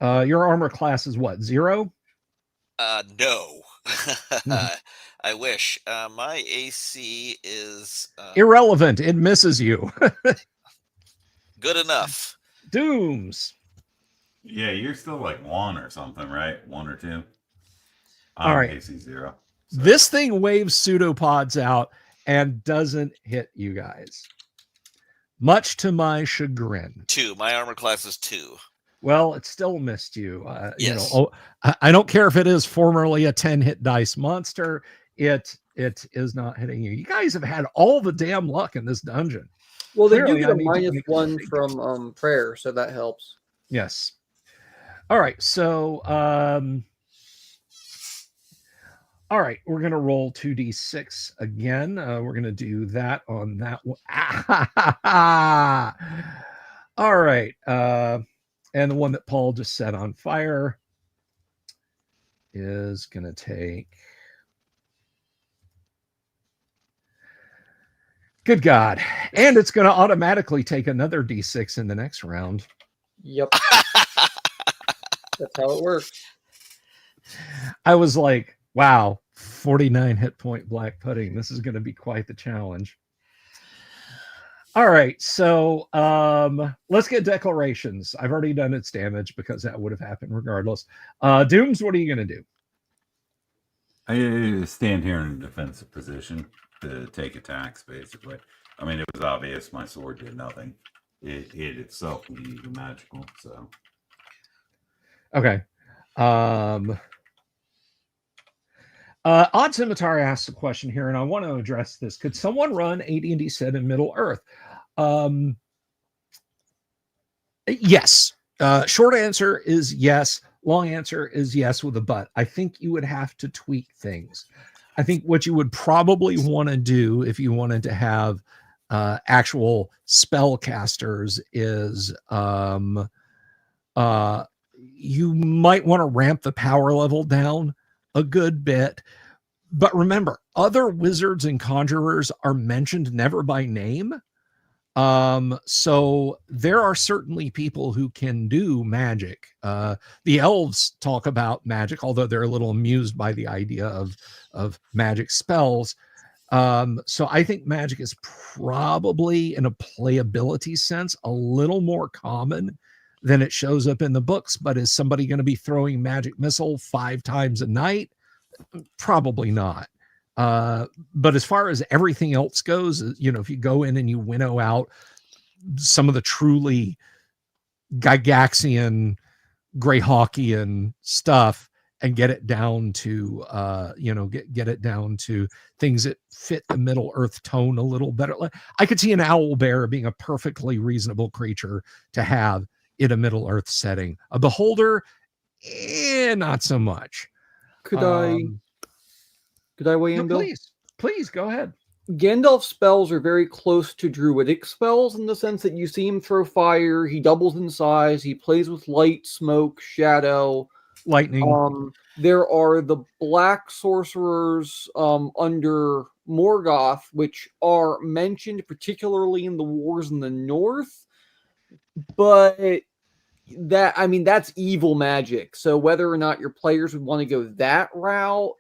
Your armor class is what, 0? No. I wish. My AC is Irrelevant. It misses you. good enough. Dooms. Yeah, you're still like 1 or something, right? 1 or 2. All right. AC 0. So. This thing waves pseudopods out and doesn't hit you guys, much to my chagrin. 2. My armor class is 2. Well, it still missed you. Yes. You know, I don't care if it is formerly a 10-hit dice monster. It is not hitting you. You guys have had all the damn luck in this dungeon. Well, they Clearly, do get I a need to -1 make from prayer, so that helps. Yes. All right. So, all right, we're going to roll 2d6 again. We're going to do that on that one. All right. And the one that Paul just set on fire is going to take... Good God. And it's going to automatically take another d6 in the next round. Yep. That's how it works. I was like, wow, 49 hit point black pudding. This is going to be quite the challenge. All right, so let's get declarations. I've already done its damage because that would have happened regardless. Dooms, what are you going to do? I stand here in a defensive position to take attacks, basically. I mean, it was obvious my sword did nothing. It itself would be magical, so. Okay. Odd Scimitar asks a question here, and I want to address this. Could someone run AD&D set in Middle Earth? Yes. Short answer is yes. Long answer is yes with a but. I think you would have to tweak things. I think what you would probably want to do if you wanted to have actual spellcasters is you might want to ramp the power level down a good bit. But remember, other wizards and conjurers are mentioned never by name. So there are certainly people who can do magic. The elves talk about magic, although they're a little amused by the idea of magic spells. So I think magic is probably, in a playability sense, a little more common than it shows up in the books. But is somebody going to be throwing magic missile 5 times a night? Probably not. But as far as everything else goes, you know, if you go in and you winnow out some of the truly Gygaxian, Greyhawkian stuff and get it down to, get it down to things that fit the Middle Earth tone a little better. I could see an owl bear being a perfectly reasonable creature to have in a Middle Earth setting. A beholder, not so much. Could I weigh in, Bill? Please go ahead. Gandalf's spells are very close to druidic spells in the sense that you see him throw fire, he doubles in size, he plays with light, smoke, shadow, lightning. There are the black sorcerers under Morgoth, which are mentioned particularly in the wars in the north, but that's evil magic. So whether or not your players would want to go that route,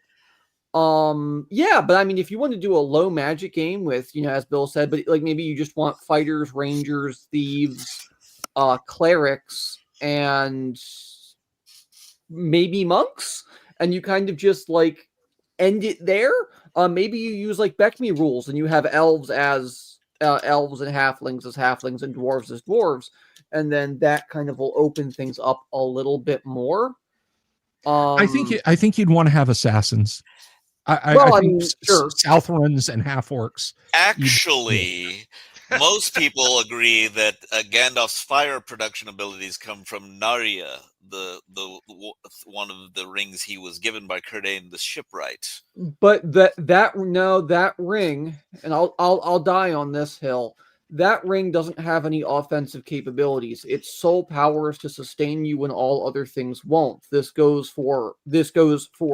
but I mean, if you want to do a low magic game with, as Bill said, but like maybe you just want fighters, rangers, thieves, clerics, and maybe monks, and you kind of just like end it there. Maybe you use like Beckme rules and you have elves as elves and halflings as halflings and dwarves as dwarves. And then that kind of will open things up a little bit more. I think you'd want to have assassins. I think sure. Southrons and half orcs. Actually, Most people agree that Gandalf's fire production abilities come from Narya, one of the rings he was given by Círdan the shipwright. But that ring, and I'll die on this hill. That ring doesn't have any offensive capabilities. Its sole power is to sustain you when all other things won't. This goes for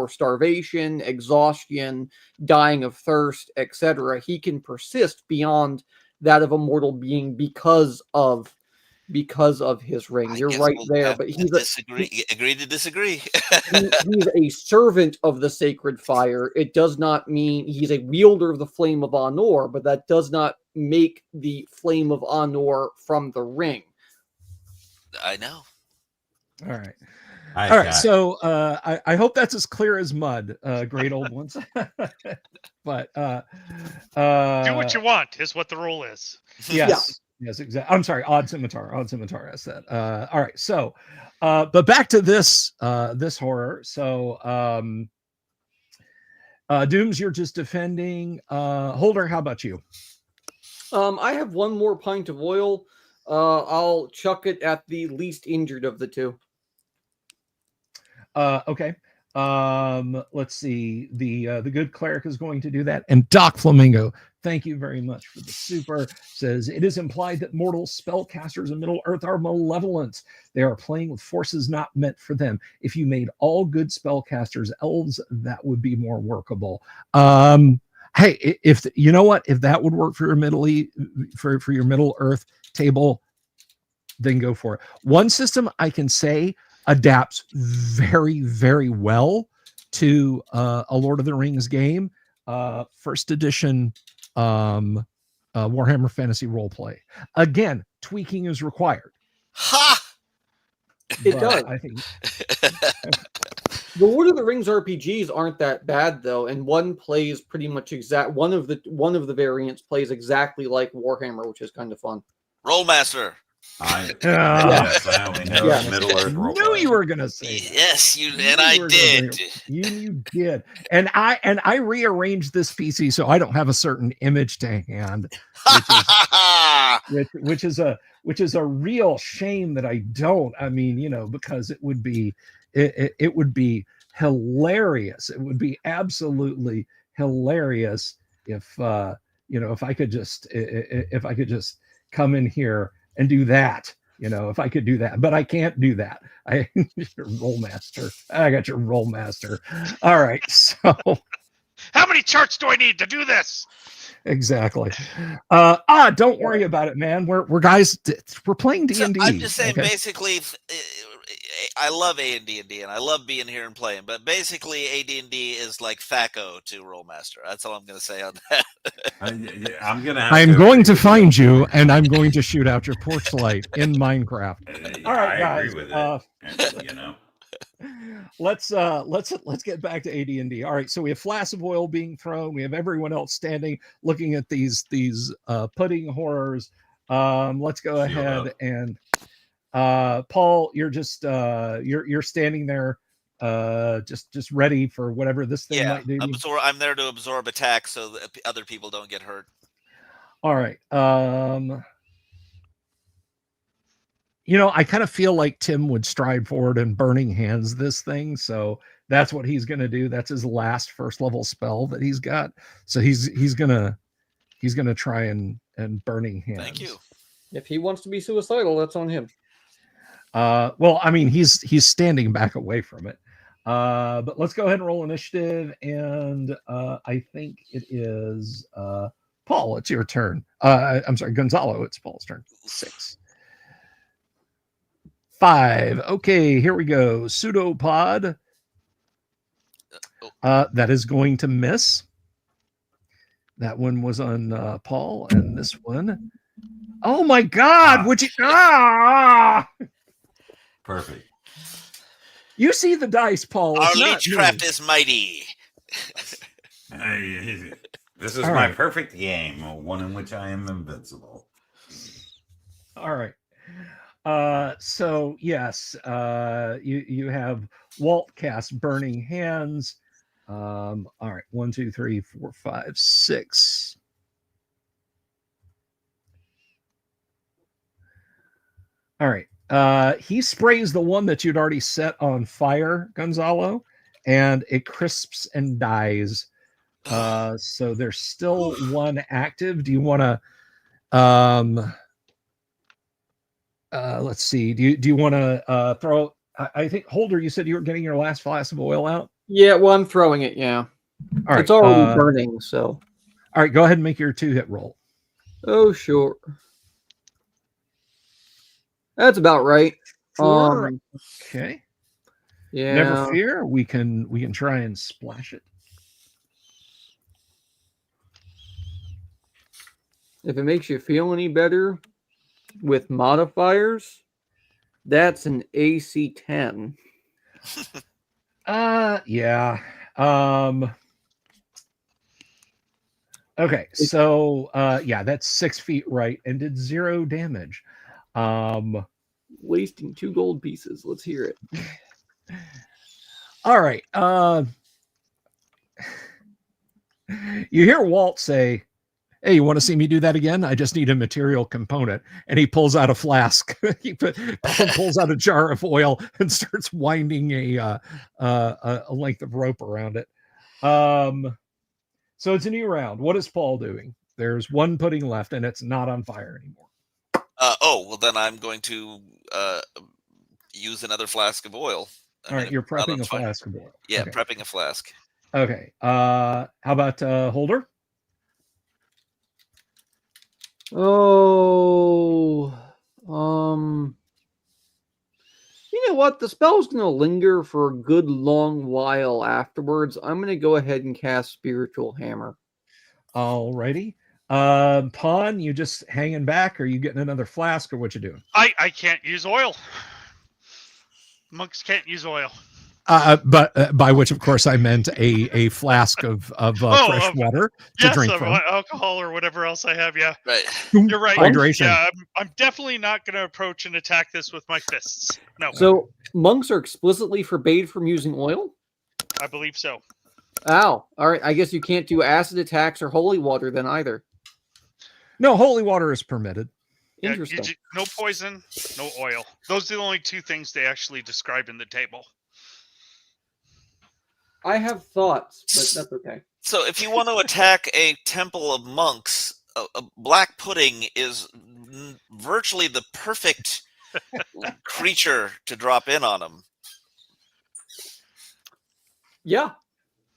starvation, exhaustion, dying of thirst, etc. He can persist beyond that of a mortal being because of his ring. You're right there, but he's agree to disagree. he's a servant of the sacred fire. It does not mean he's a wielder of the flame of Anor, but that does not make the flame of Anor from the ring. I know. All right. Hi, All right. Scott. So I hope that's as clear as mud, great old ones. But Do what you want is what the rule is. yes. Yes, exactly. I'm sorry, Odd Scimitar asked that. All right. So but back to this horror. So Dooms, you're just defending. Holder, how about you? I have one more pint of oil. I'll chuck it at the least injured of the two. Okay. Let's see. The good cleric is going to do that. And Doc Flamingo, thank you very much for the super. Says it is implied that mortal spellcasters in Middle Earth are malevolent. They are playing with forces not meant for them. If you made all good spellcasters elves, that would be more workable. Hey, if you know what, if that would work for your for your Middle Earth table, then go for it. One system I can say adapts very, very well to a Lord of the Rings game, first edition Warhammer Fantasy Roleplay. Again, tweaking is required. Ha! It does. I think the Lord of the Rings RPGs aren't that bad though, and one plays pretty much one of the variants plays exactly like Warhammer, which is kind of fun. Rollmaster. I only know Middle Earth knew roleplay. you were gonna say that. Yes, I did. You did, and I rearranged this PC so I don't have a certain image to hand, which is a real shame that I don't. I mean, because it would be hilarious. It would be absolutely hilarious if if I could just come in here and do that, if I could do that, but I can't do that. Your Rollmaster. I got your Rollmaster. All right. So how many charts do I need to do this? Exactly. Don't worry about it, man. We're guys. We're playing D&D. So I'm just saying, okay? Basically, I love AD&D and I love being here and playing, but basically AD&D is like THACO to Rollmaster. That's all I'm going to say on that. I'm going to find you and I'm going to shoot out your porch light in Minecraft. All right, guys. I agree with it. Let's get back to AD&D. All right, so we have flasks of oil being thrown. We have everyone else standing looking at these pudding horrors. Let's go ahead and Paul, you're just you're standing there just ready for whatever this thing might do. I'm there to absorb attacks so that other people don't get hurt. All right. I kind of feel like Tim would stride forward and burning hands this thing. So that's what he's going to do. That's his last first level spell that he's got. So he's going to try and burning hands. Thank you. If he wants to be suicidal, that's on him. Well, I mean, he's standing back away from it. But let's go ahead and roll initiative. And I think it is Paul, it's your turn. I'm sorry, Gonzalo, it's Paul's turn. 6. 5. Okay, here we go. Pseudopod. That is going to miss. That one was on Paul, and this one. Oh my God! Would you? Perfect. You see the dice, Paul. Our leechcraft is mighty. This is my perfect game, one in which I am invincible. All right. So yes, you have Walt cast Burning Hands. All right, 1, 2, 3, 4, 5, 6. All right. He sprays the one that you'd already set on fire, Gonzalo, and it crisps and dies. So there's still one active. Do you want to let's see. Do you want to throw I think Holder, you said you were getting your last flask of oil out? Yeah, well, I'm throwing it, yeah. All right. It's already burning, so. All right, go ahead and make your 2-hit roll. Oh, sure. That's about right. 4. Okay. Yeah. Never fear. We can try and splash it. If it makes you feel any better with modifiers, that's an AC 10. Yeah. Okay, so yeah, that's 6 feet right and did 0 damage. Wasting 2 gold pieces. Let's hear it. All right. You hear Walt say, "Hey, you want to see me do that again? I just need a material component." And he pulls out a flask. He pulls out a jar of oil and starts winding a length of rope around it. So it's a new round. What is Paul doing? There's one pudding left, and it's not on fire anymore. Well, then I'm going to use another flask of oil. All right, you're prepping a flask of oil. Yeah, okay. Prepping a flask. Okay. How about Holder? Oh, you know what? The spell's going to linger for a good long while afterwards. I'm going to go ahead and cast Spiritual Hammer. All righty. Pawn, you just hanging back? Or are you getting another flask, or what you doing? I can't use oil. Monks can't use oil. But by which, of course, I meant a flask of fresh water to drink from. Alcohol or whatever else I have. Yeah, right. You're right. Hydration. Yeah, I'm definitely not going to approach and attack this with my fists. No. So monks are explicitly forbade from using oil? I believe so. Ow. All right. I guess you can't do acid attacks or holy water then either. No, holy water is permitted. Yeah, Interesting. No poison, no oil. Those are the only 2 things they actually describe in the table. I have thoughts, but that's okay. So if you want to attack a temple of monks, a black pudding is virtually the perfect creature to drop in on them. Yeah.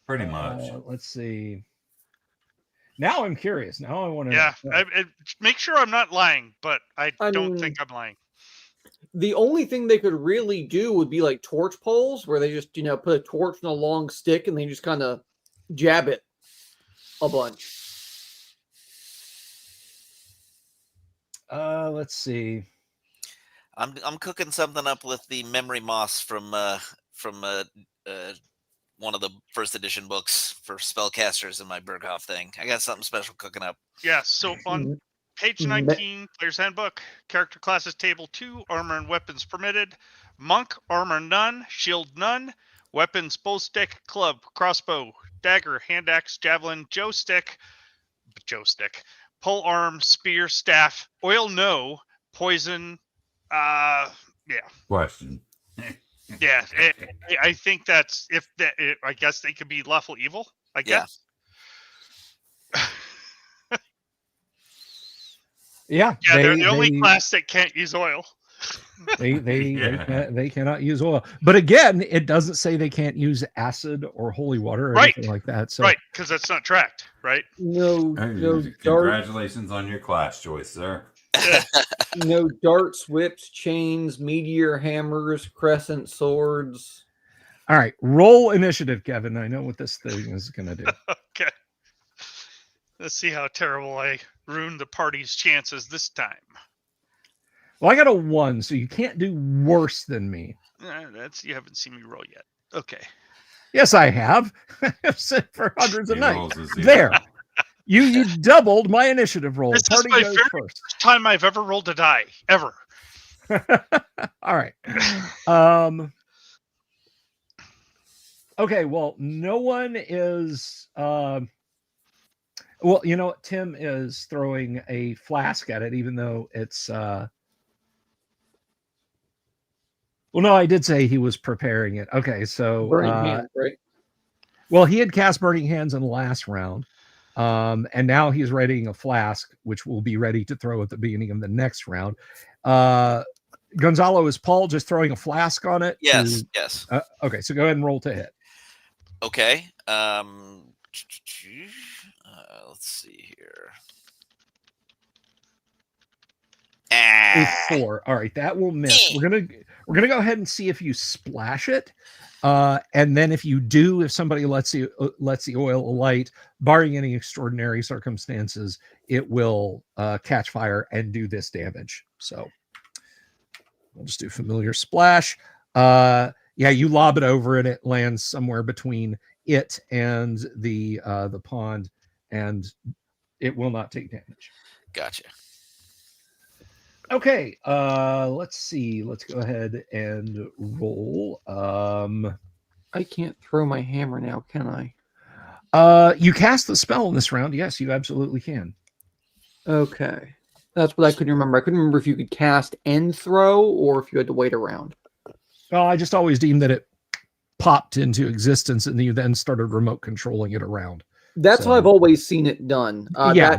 Pretty much. Let's see. Now I'm curious. Now I want to. Yeah, make sure I'm not lying, but I don't think I'm lying. The only thing they could really do would be like torch poles, where they just, put a torch in a long stick and they just kind of jab it a bunch. Let's see. I'm cooking something up with the memory moss from one of the first edition books for spellcasters in my Berghoff thing. I got something special cooking up. Yeah, so on page 19, Player's Handbook, Character Classes Table 2, Armor and Weapons Permitted. Monk, armor none, shield none, weapons bow stick, club, crossbow, dagger, hand axe, javelin, joe stick, pole arm, spear, staff, oil no, poison, yeah. Question. Yeah, I think that's I guess they could be lawful evil. I guess. Yeah. Yeah, they're the only class that can't use oil. They cannot use oil. But again, it doesn't say they can't use acid or holy water or anything like that. So right, because that's not tracked, right? No Congratulations on your class choice, sir. No darts, whips, chains, meteor hammers, crescent swords. All right, roll initiative, Kevin. I know what this thing is going to do. Okay. Let's see how terrible I ruined the party's chances this time. Well, I got a 1, so you can't do worse than me. You haven't seen me roll yet. Okay. Yes, I have. I've said for hundreds of He nights. rolls a 0. There. You doubled my initiative roll. This Party is my goes very first. first time I've ever rolled a die, ever. All right. Okay, well, no one is well, you know what? Tim is throwing a flask at it, even though it's Well, no, I did say he was preparing it. Okay, so Burning hands, right? well, he had cast Burning Hands in the last round, and now he's readying a flask, which will be ready to throw at the beginning of the next round. Gonzalo, is Paul just throwing a flask on it? Yes, yes. Okay, so go ahead and roll to hit. Okay. Let's see here. It's 4. All right, that will miss. We're gonna go ahead and see if you splash it, and then if you do, if somebody lets the oil alight, barring any extraordinary circumstances, it will catch fire and do this damage. So we'll just do familiar splash. Yeah, you lob it over and it lands somewhere between it and the pond, and it will not take damage. Gotcha. Okay, let's see. Let's go ahead and roll. I can't throw my hammer now, can I? You cast the spell in this round. Yes, you absolutely can. Okay. That's what I couldn't remember. I couldn't remember if you could cast and throw or if you had to wait around. Well, I just always deemed that it popped into existence and you then started remote controlling it around. That's how I've always seen it done. Yeah,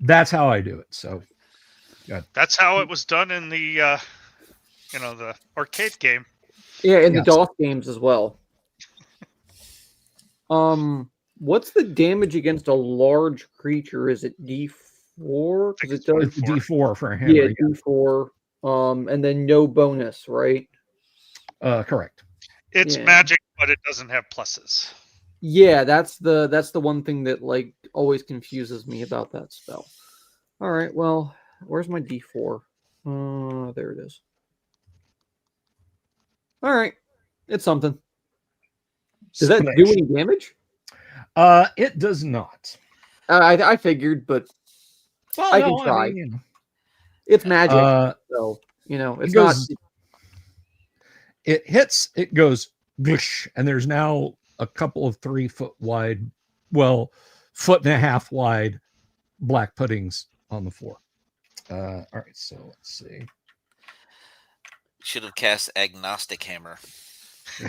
that's how I do it. So that's how it was done in the the arcade game. Yeah, in the DOS games as well. What's the damage against a large creature? Is it D4? Because it does D4 for a hammer. Yeah, D4. And then no bonus, right? Correct. It's magic, but it doesn't have pluses. Yeah, that's the one thing that like always confuses me about that spell. All right, well, where's my D4? There it is. All right, it's something. Does that do any damage? It does not. I figured, but I can try. It's magic, so it's not. It hits. It goes, and there's now a couple of 3 foot wide, well, 1.5 foot wide black puddings on the floor. All right, so let's see. Should have cast Agnostic Hammer.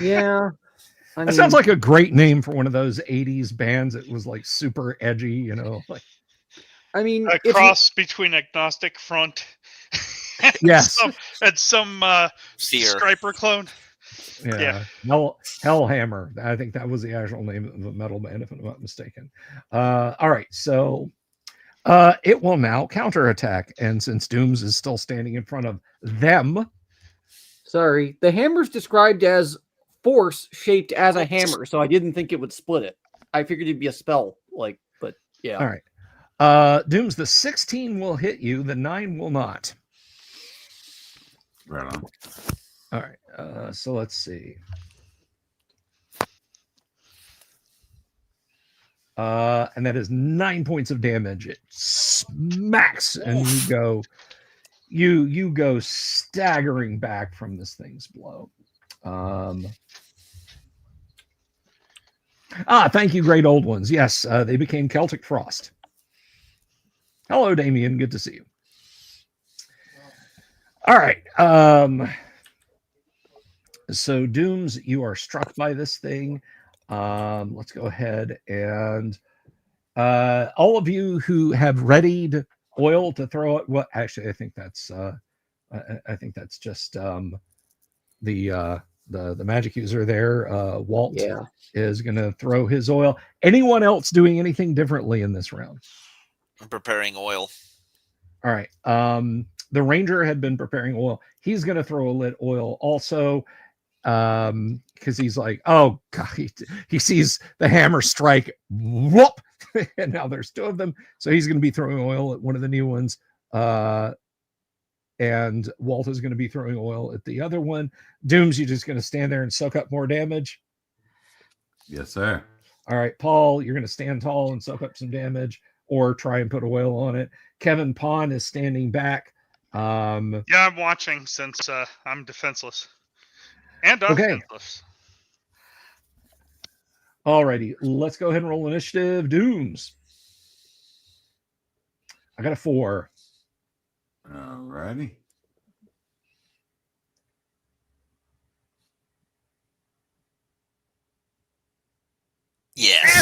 Yeah. That sounds like a great name for one of those 80s bands that was like super edgy, like. I mean, a cross between Agnostic Front and some Striper clone. Yeah. Hellhammer. I think that was the actual name of the metal band, if I'm not mistaken. All right, so it will now counterattack, and since Dooms is still standing in front of them. Sorry, the hammer's described as force shaped as a hammer, so I didn't think it would split it. I figured it'd be a spell, but yeah. All right. Dooms, the 16 will hit you, the 9 will not. Right on. All right, so let's see. And that is 9 points of damage. It smacks, and you go staggering back from this thing's blow. Thank you, great old ones. Yes, they became Celtic Frost. Hello, Damien. Good to see you. All right. So, Dooms, you are struck by this thing. Let's go ahead and all of you who have readied oil to throw it. Well, actually, I think that's just the magic user there. Walt is going to throw his oil. Anyone else doing anything differently in this round? I'm preparing oil. All right. The ranger had been preparing oil. He's going to throw a lit oil also, because he's like, oh god, he sees the hammer strike, whoop, and now there's 2 of them, so he's going to be throwing oil at one of the new ones, and Walt is going to be throwing oil at the other one. Dooms, you're just going to stand there and soak up more damage? Yes, sir. All right, Paul, you're going to stand tall and soak up some damage, or try and put oil on it. Kevin Pond is standing back. Yeah, I'm watching since I'm defenseless. And offenseless. Alrighty, let's go ahead and roll initiative. Dooms. I got a 4. Alrighty.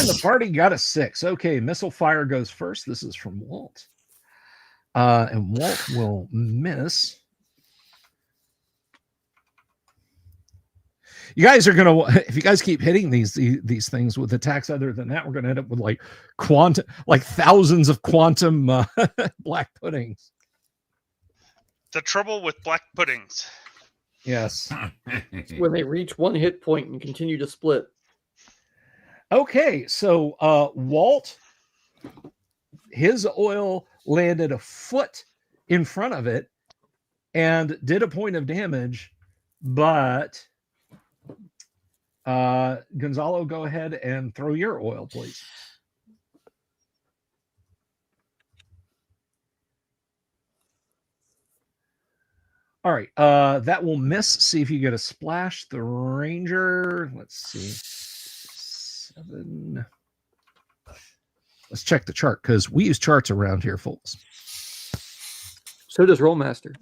And the party got a 6. Okay, missile fire goes first. This is from Walt. And Walt will miss. You guys are gonna, if you guys keep hitting these things with attacks other than that, we're gonna end up with like thousands of quantum black puddings. The trouble with black puddings. Yes. When they reach 1 hit point and continue to split. Okay, so Walt, his oil landed a foot in front of it and did a point of damage, but Gonzalo, go ahead and throw your oil, please. All right, that will miss. See if you get a splash. The Ranger, let's see, 7. Let's check the chart because we use charts around here, folks. So does Rollmaster.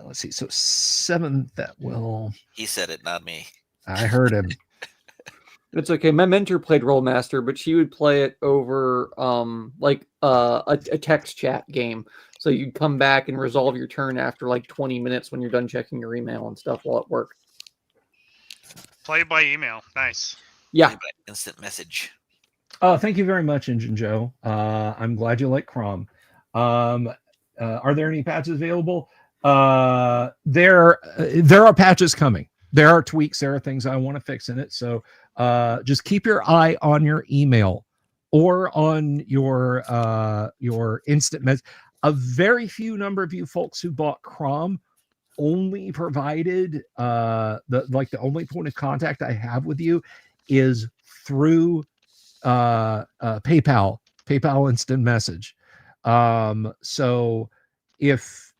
Let's see. So 7, that will. He said it, not me. I heard him. It's okay. My mentor played Rollmaster, but she would play it over like a text chat game. So you'd come back and resolve your turn after like 20 minutes when you're done checking your email and stuff while at work. Play by email. Nice. Yeah. Play by instant message. Thank you very much, Engine Joe. I'm glad you like Crom. Are there any patches available? There are patches coming. There are tweaks. There are things I want to fix in it. So just keep your eye on your email or on your instant message. A very few number of you folks who bought Crom only provided the only point of contact I have with you is through PayPal instant message. So if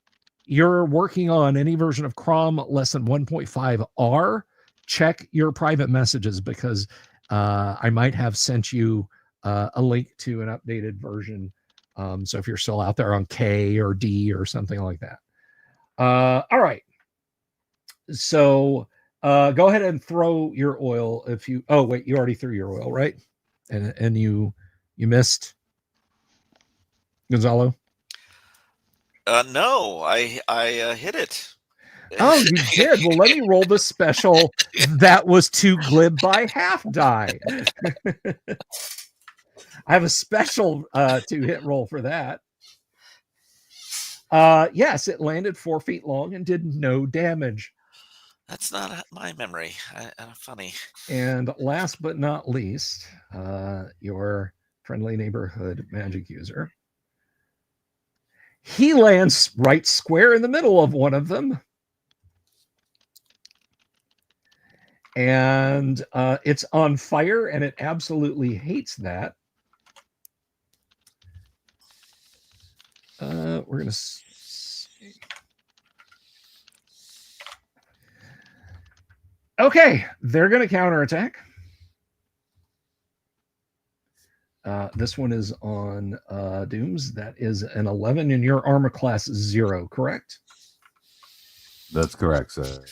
you're working on any version of Crom less than 1.5R, check your private messages because I might have sent you a link to an updated version. So if you're still out there on K or D or something like that. All right. So go ahead and throw your oil if you, oh wait, you already threw your oil, right? And you missed, Gonzalo? No, I hit it. Oh, you did. Well, let me roll the special. That was too glib by half die. I have a special 2-hit roll for that. Yes, it landed 4 feet long and did no damage. That's not my memory. Funny. And last but not least, your friendly neighborhood magic user. He lands right square in the middle of one of them. And it's on fire, and it absolutely hates that. We're going to see. Okay, they're going to counterattack. This one is on Dooms. That is an 11 in your armor class 0, correct? That's correct, sir.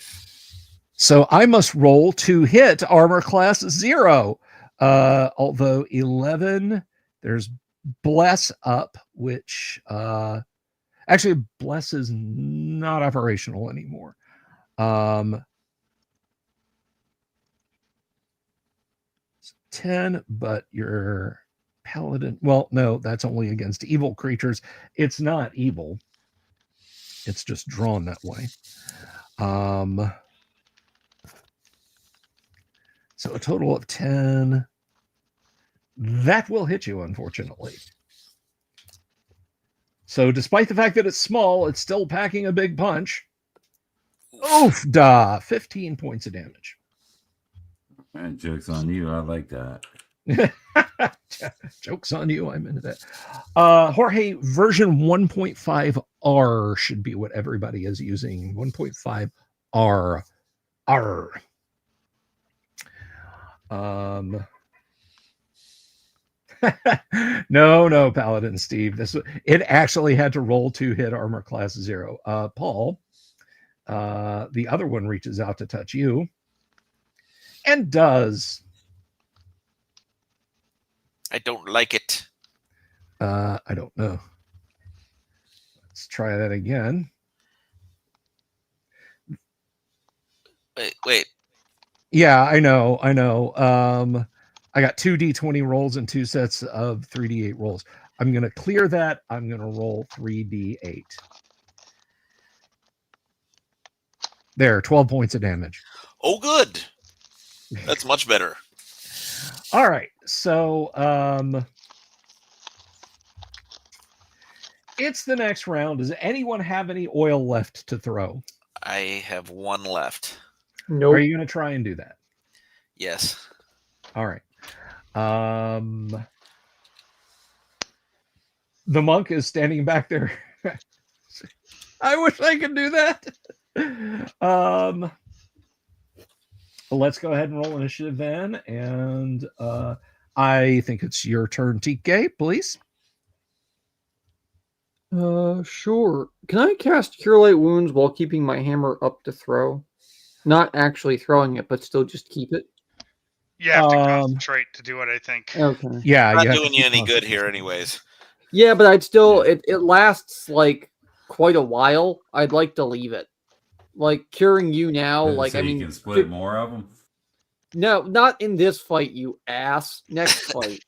So I must roll to hit armor class 0. Although 11, there's Bless up, which actually Bless is not operational anymore. 10, but your paladin, well, no, that's only against evil creatures. It's not evil. It's just drawn that way. So a total of 10. That will hit you, unfortunately. So despite the fact that it's small, it's still packing a big punch. Oof, da, 15 points of damage. Man, joke's on you. I like that. Joke's on you. I'm into that. Jorge, version 1.5R should be what everybody is using. 1.5R. R. No, Paladin Steve. It actually had to roll to hit armor class 0. Paul, the other one reaches out to touch you. And does. I don't like it. I don't know. Let's try that again. Wait. Yeah, I know. I got 2 D20 rolls and 2 sets of 3D8 rolls. I'm going to clear that. I'm going to roll 3D8. There, 12 points of damage. Oh, good. That's much better. All right. So, it's the next round. Does anyone have any oil left to throw? I have one left. Nope. Are you going to try and do that? Yes. All right. The monk is standing back there. I wish I could do that. Let's go ahead and roll initiative then. And I think it's your turn, TK, please. Sure. Can I cast Cure Light Wounds while keeping my hammer up to throw? Not actually throwing it, but still just keep it. You have to concentrate to do it, I think. Okay. Yeah, Not doing you any good here, anyways. Yeah, but I'd still it lasts like quite a while. I'd like to leave it. Like curing you now, like so I mean, you can split more of them. No, not in this fight, you ass. Next fight.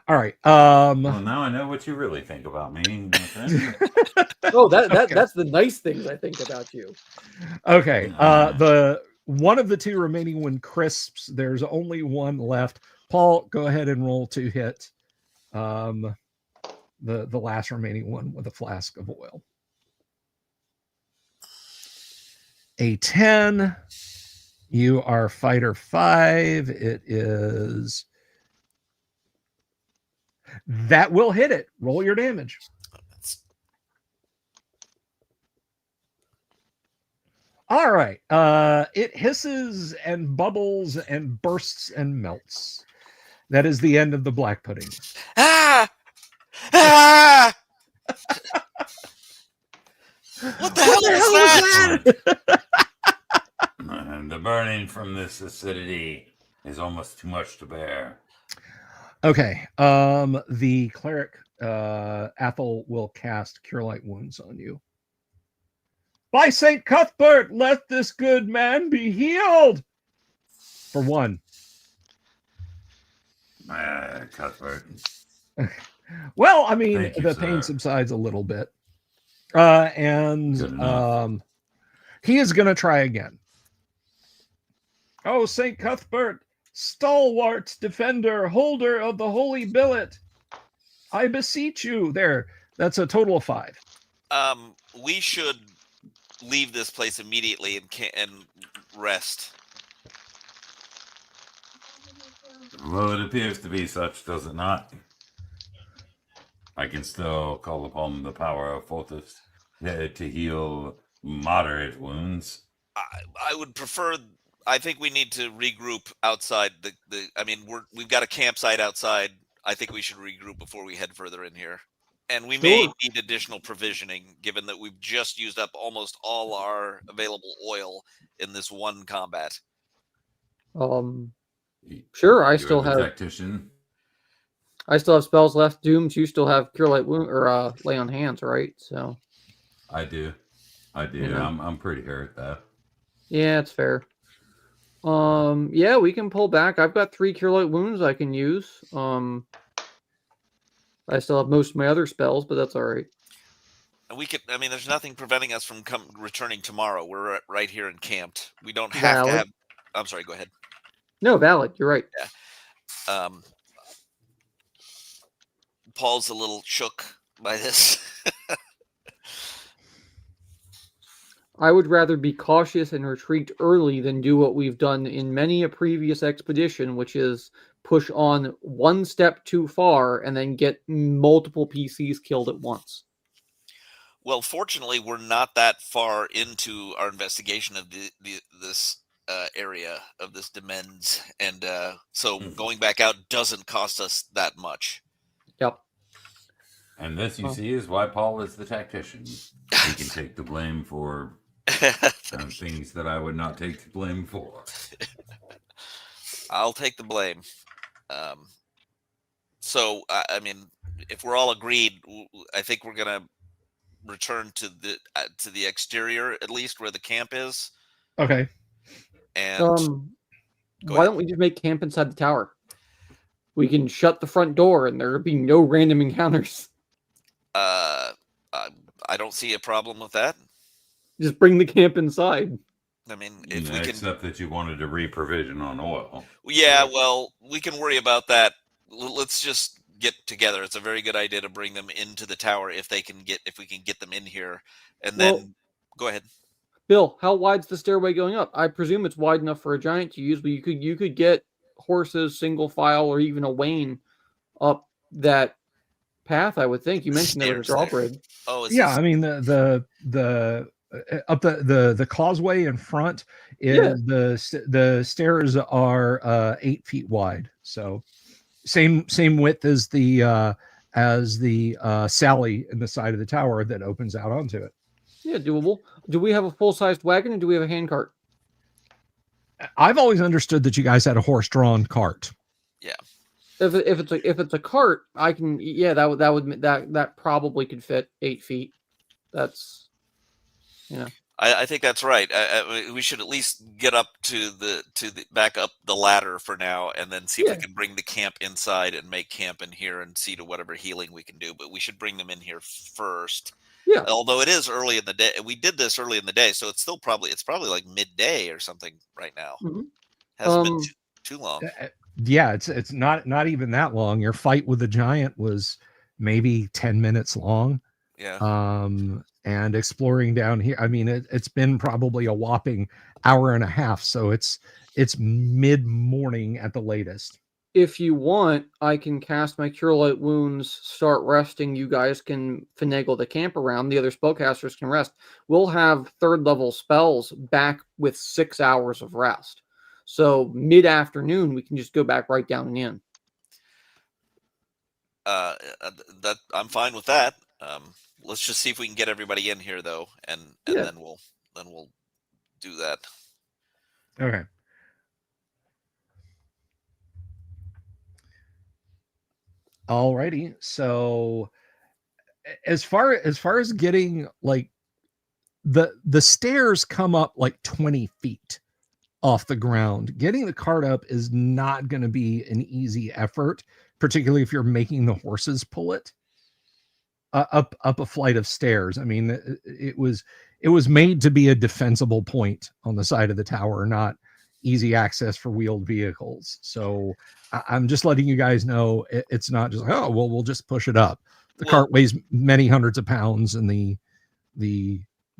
All right. Well, now I know what you really think about me. Oh, that Okay. that's the nice things I think about you. Okay. The one of the 2 remaining one crisps. There's only one left. Paul, go ahead and roll to hit. The last remaining one with a flask of oil. A 10. You are fighter 5. It is. That will hit it. Roll your damage. All right. It hisses and bubbles and bursts and melts. That is the end of the black pudding. Ah! Ah! What the hell was that? And the burning from this acidity is almost too much to bear. Okay. The cleric Athel will cast Cure Light Wounds on you. By St. Cuthbert, let this good man be healed. For 1. Cuthbert. Well, I mean, Thank you, the pain sir. subsides a little bit. And he is going to try again. Oh, St. Cuthbert, stalwart defender, holder of the holy billet, I beseech you. There, that's a total of 5. We should leave this place immediately and rest. Well, it appears to be such, does it not? I can still call upon the power of Fortis to heal moderate wounds. I would prefer. I think we need to regroup outside I mean, we've got a campsite outside. I think we should regroup before we head further in here. And we may need additional provisioning, given that we've just used up almost all our available oil in this one combat. Sure. I You're still the have tactician. I still have spells left. Dooms. You still have Cure Light Wound or Lay on Hands, right? So. I do. Yeah. I'm pretty hurt though. Yeah, it's fair. Yeah, we can pull back. I've got 3 Cure Light Wounds I can use. I still have most of my other spells, but that's all right. And we could. I mean, there's nothing preventing us from returning tomorrow. We're right here encamped. We don't have to have. I'm sorry. Go ahead. No, valid. You're right. Yeah. Paul's a little shook by this. I would rather be cautious and retreat early than do what we've done in many a previous expedition, which is push on one step too far and then get multiple PCs killed at once. Well, fortunately, we're not that far into our investigation of this area of this demens, and so going back out doesn't cost us that much. Yep. And this, you see, is why Paul is the tactician. He can take the blame for Things that I would not take the blame for. I'll take the blame. So I mean, if we're all agreed, I think we're gonna return to the exterior, at least where the camp is. Okay. And Why don't we just make camp inside the tower? We can shut the front door, and there'll be no random encounters. I don't see a problem with that. Just bring the camp inside. I mean, if we can, except that you wanted to reprovision on oil. yeah, well, we can worry about that. Let's just get together. It's a very good idea to bring them into the tower if we can get them in here, and then go ahead. Bill, how wide's the stairway going up? I presume it's wide enough for a giant to use, but you could get horses, single file, or even a wain up that path. I would think you mentioned there was a drawbridge. Oh, yeah. I mean the up the causeway in front is the stairs are 8 feet wide, so same width as the sally in the side of the tower that opens out onto it. Yeah, doable. Do we have a full-sized wagon, and do we have a hand cart? I've always understood that you guys had a horse-drawn cart. Yeah. If it's a cart, I can. Yeah, that probably could fit 8 feet. That's, you know. I think that's right. We should at least get up to the back up the ladder for now, and then see if we can bring the camp inside and make camp in here and see to whatever healing we can do. But we should bring them in here first. Yeah. Although it is early in the day, we did this early in the day, so it's probably like midday or something right now. Mm-hmm. Hasn't been too long. Yeah, it's not even that long. Your fight with the giant was maybe 10 minutes long. Yeah. And exploring down here, I mean, it's been probably a whopping hour and a half. So it's mid-morning at the latest. If you want, I can cast my Cure Light Wounds, start resting. You guys can finagle the camp around. The other spellcasters can rest. We'll have 3rd level spells back with 6 hours of rest. So mid-afternoon, we can just go back right down and in. That I'm fine with that. Let's just see if we can get everybody in here, though, and then we'll do that. Okay. Alrighty. So as far as getting, like, the stairs come up like 20 feet off the ground. Getting the cart up is not going to be an easy effort, particularly if you're making the horses pull it up a flight of stairs. I mean, it was made to be a defensible point on the side of the tower, not easy access for wheeled vehicles. So I'm just letting you guys know it's not just, oh, well, we'll just push it up. The cart weighs many hundreds of pounds, and the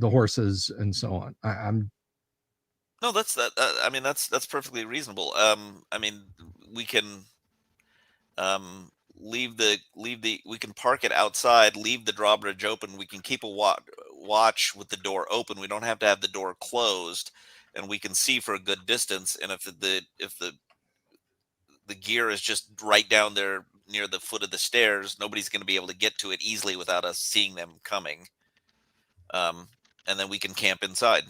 horses and so on. No, that's that. I mean, that's perfectly reasonable. I mean, we can we can park it outside, leave the drawbridge open. We can keep a watch with the door open. We don't have to have the door closed, and we can see for a good distance. And if the gear is just right down there near the foot of the stairs, nobody's going to be able to get to it easily without us seeing them coming. And then we can camp inside.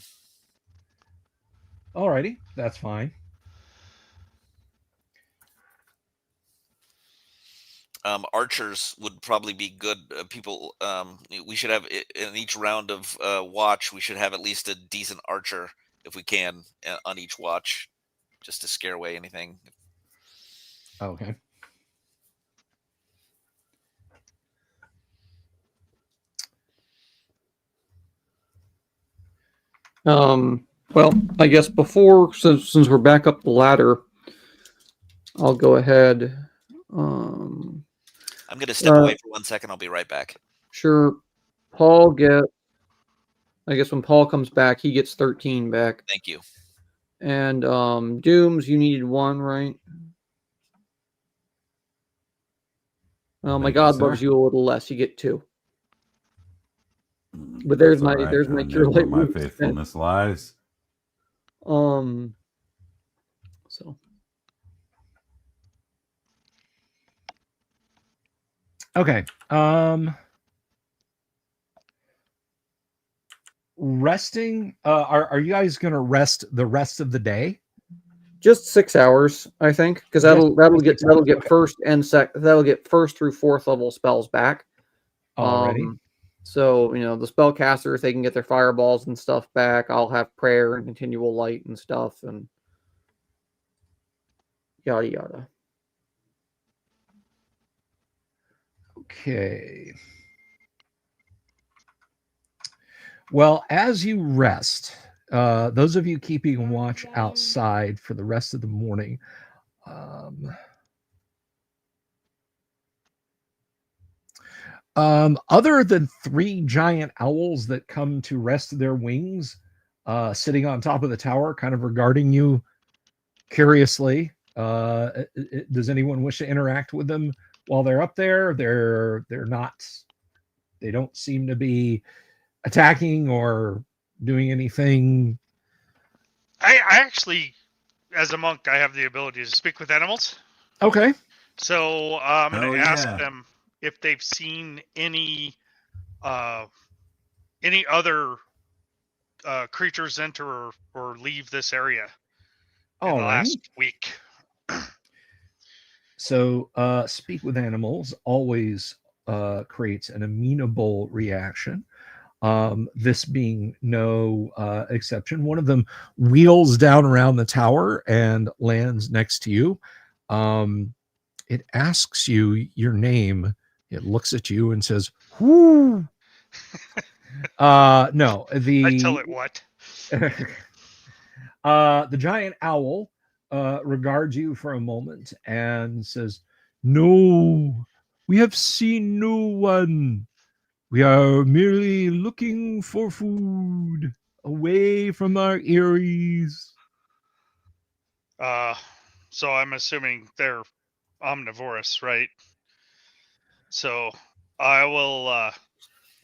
Alrighty, that's fine. Archers would probably be good people. We should have in each round of watch, we should have at least a decent archer if we can on each watch, just to scare away anything. Okay. Well, I guess since we're back up the ladder, I'll go ahead. I'm going to step away for 1 second. I'll be right back. Sure. I guess when Paul comes back, he gets 13 back. Thank you. And Dooms, you needed 1, right? Oh my God, loves you a little less. You get 2. But there's my Cure Light my faithfulness lies. So okay. resting. Are you guys going to rest the rest of the day? Just 6 hours, I think, because that'll get 6 hours, okay. that'll get first through fourth level spells back. Alrighty. So the spellcasters, they can get their fireballs and stuff back. I'll have prayer and continual light and stuff, and yada yada. Okay. Well, as you rest, those of you keeping watch outside for the rest of the morning, other than 3 giant owls that come to rest their wings, sitting on top of the tower, kind of regarding you curiously, does anyone wish to interact with them while they're up there? They're not. They don't seem to be attacking or doing anything. I actually, as a monk, I have the ability to speak with animals. Okay. So I'm going to ask yeah. them if they've seen any other creatures enter or leave this area in All the right. last week. So speak with animals always creates an amenable reaction. This being no exception. One of them wheels down around the tower and lands next to you. It asks you your name. It looks at you and says, "Whoo." No, I tell it what. The giant owl regards you for a moment and says, "No, we have seen no one. We are merely looking for food away from our eyries." So I'm assuming they're omnivorous, right? So I will.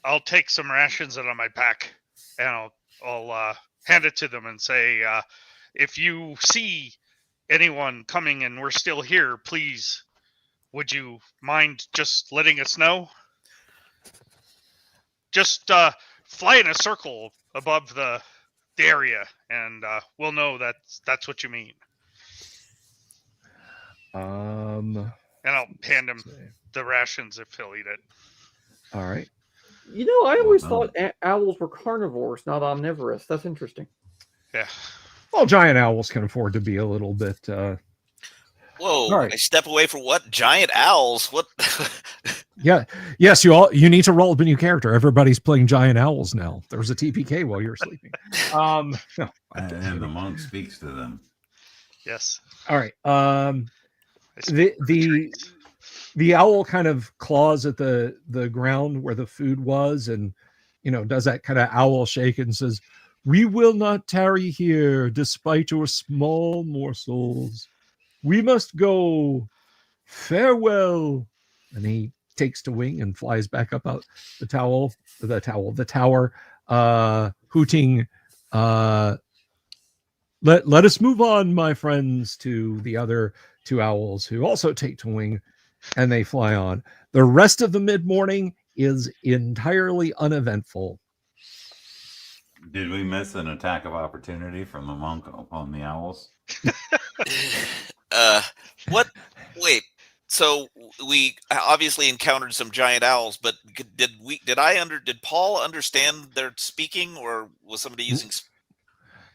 I'll take some rations out of my pack, and I'll hand it to them and say, if you see anyone coming and we're still here, please, would you mind just letting us know? Just fly in a circle above the area, and we'll know that's what you mean. And I'll hand him the rations if he'll eat it. All right. I always thought owls were carnivores, not omnivorous. That's interesting. Yeah. Well, giant owls can afford to be a little bit. Whoa! right. I step away from what? Giant owls? What? Yeah. Yes, you need to roll a new character. Everybody's playing giant owls now. There was a TPK while you were sleeping. No, and the monk speaks to them. Yes. All right. The owl kind of claws at the ground where the food was, and does that kind of owl shake and says, "We will not tarry here, despite your small morsels. We must go. Farewell." And he takes to wing and flies back up out the tower, hooting, let us move on, my friends, to the other 2 owls who also take to wing, and they fly on. The rest of the mid-morning is entirely uneventful. Did we miss an attack of opportunity from the monk upon the owls? What? Wait. So we obviously encountered some giant owls, but did Paul understand their speaking, or was somebody using?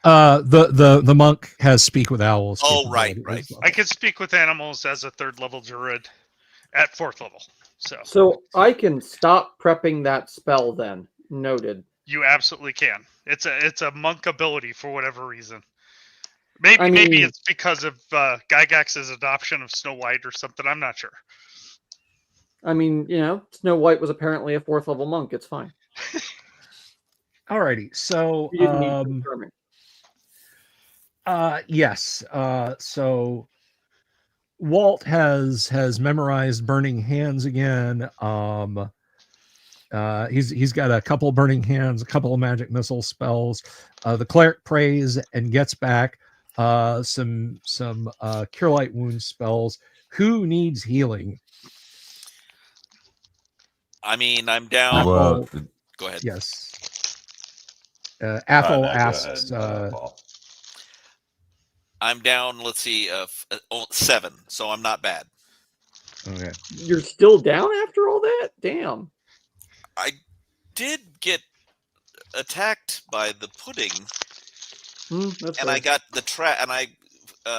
The monk has speak with owls. Oh, right. Well. I can speak with animals as a 3rd level druid at 4th level. So I can stop prepping that spell then. Noted. You absolutely can. It's a monk ability for whatever reason. Maybe it's because of Gygax's adoption of Snow White or something. I'm not sure. Snow White was apparently a 4th level monk. It's fine. Alrighty. So You didn't need to confirm it. yes. So Walt has memorized Burning Hands again. He's got a couple Burning Hands, a couple of magic missile spells. The cleric prays and gets back some cure light wound spells. Who needs healing? I mean, I'm down. Well, Go ahead. Yes. Athol No, go asks, ahead, Paul. I'm down. Let's see, 7, so I'm not bad. okay. You're still down after all that? Damn. I did get attacked by the pudding, That's and fair. I got the trap, and I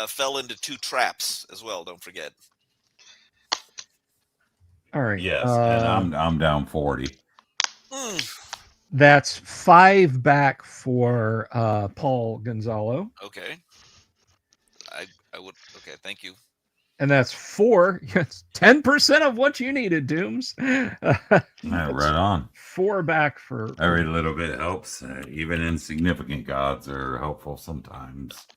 fell into 2 traps as well. Don't forget. All right. Yes, and I'm down 40. That's 5 back for Paul Gonzalo. Okay. I would. Okay, thank you. And that's 4. Yes, 10% of what you needed, Dooms. Right on. 4 back for Every little bit helps. Even insignificant gods are helpful sometimes.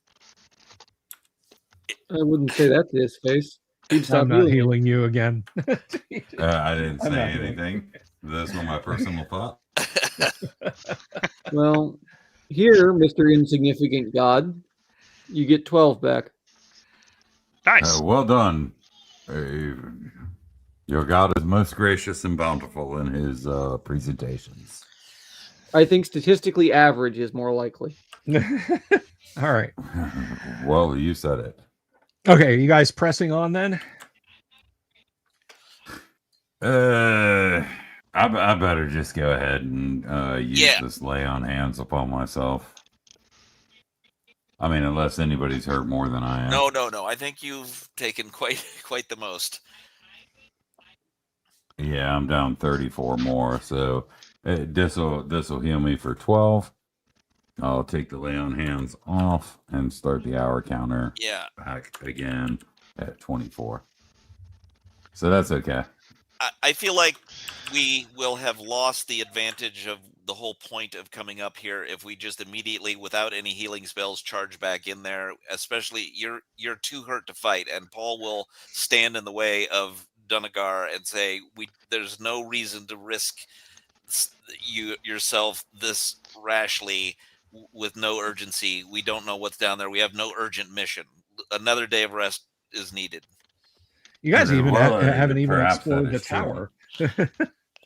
I wouldn't say that to his face. He'd stop I'm not healing you again. I didn't I'm say not healing. anything. This was my personal thought. Well, here, Mr. Insignificant God, you get 12 back. Nice. Well done. Your god is most gracious and bountiful in his presentations. I think statistically average is more likely. All right. Well, you said it. Okay, you guys pressing on then? I better just go ahead and use this lay on hands upon myself. I mean, unless anybody's hurt more than I am. No. I think you've taken quite the most. Yeah, I'm down 34 more, so this'll heal me for 12. I'll take the lay on hands off and start the hour counter back again at 24. So that's okay. I feel like we will have lost the advantage of the whole point of coming up here if we just immediately, without any healing spells, charge back in there. Especially, you're too hurt to fight, and Paul will stand in the way of Dunagar and say, there's no reason to risk yourself this rashly with no urgency. We don't know what's down there. We have no urgent mission. Another day of rest is needed. You guys even haven't even perhaps explored that the is true. tower.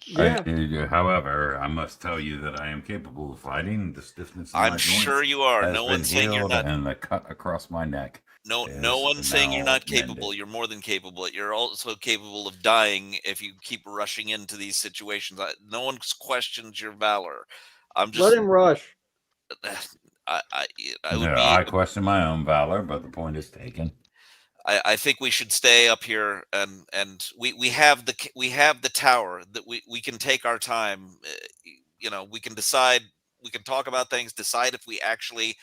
Yeah. However, I must tell you that I am capable of fighting. The stiffness in I'm my sure joints you are. has No been one's saying you're healed, not. and the cut across my neck. No is one's saying you're now not capable. mended. You're more than capable. You're also capable of dying if you keep rushing into these situations. No one questions your valor. I'm just. Let him rush. I would No, be. I question my own valor, but the point is taken. I think we should stay up here, and we have the tower that we can take our time. We can decide. We can talk about things. Decide if we actually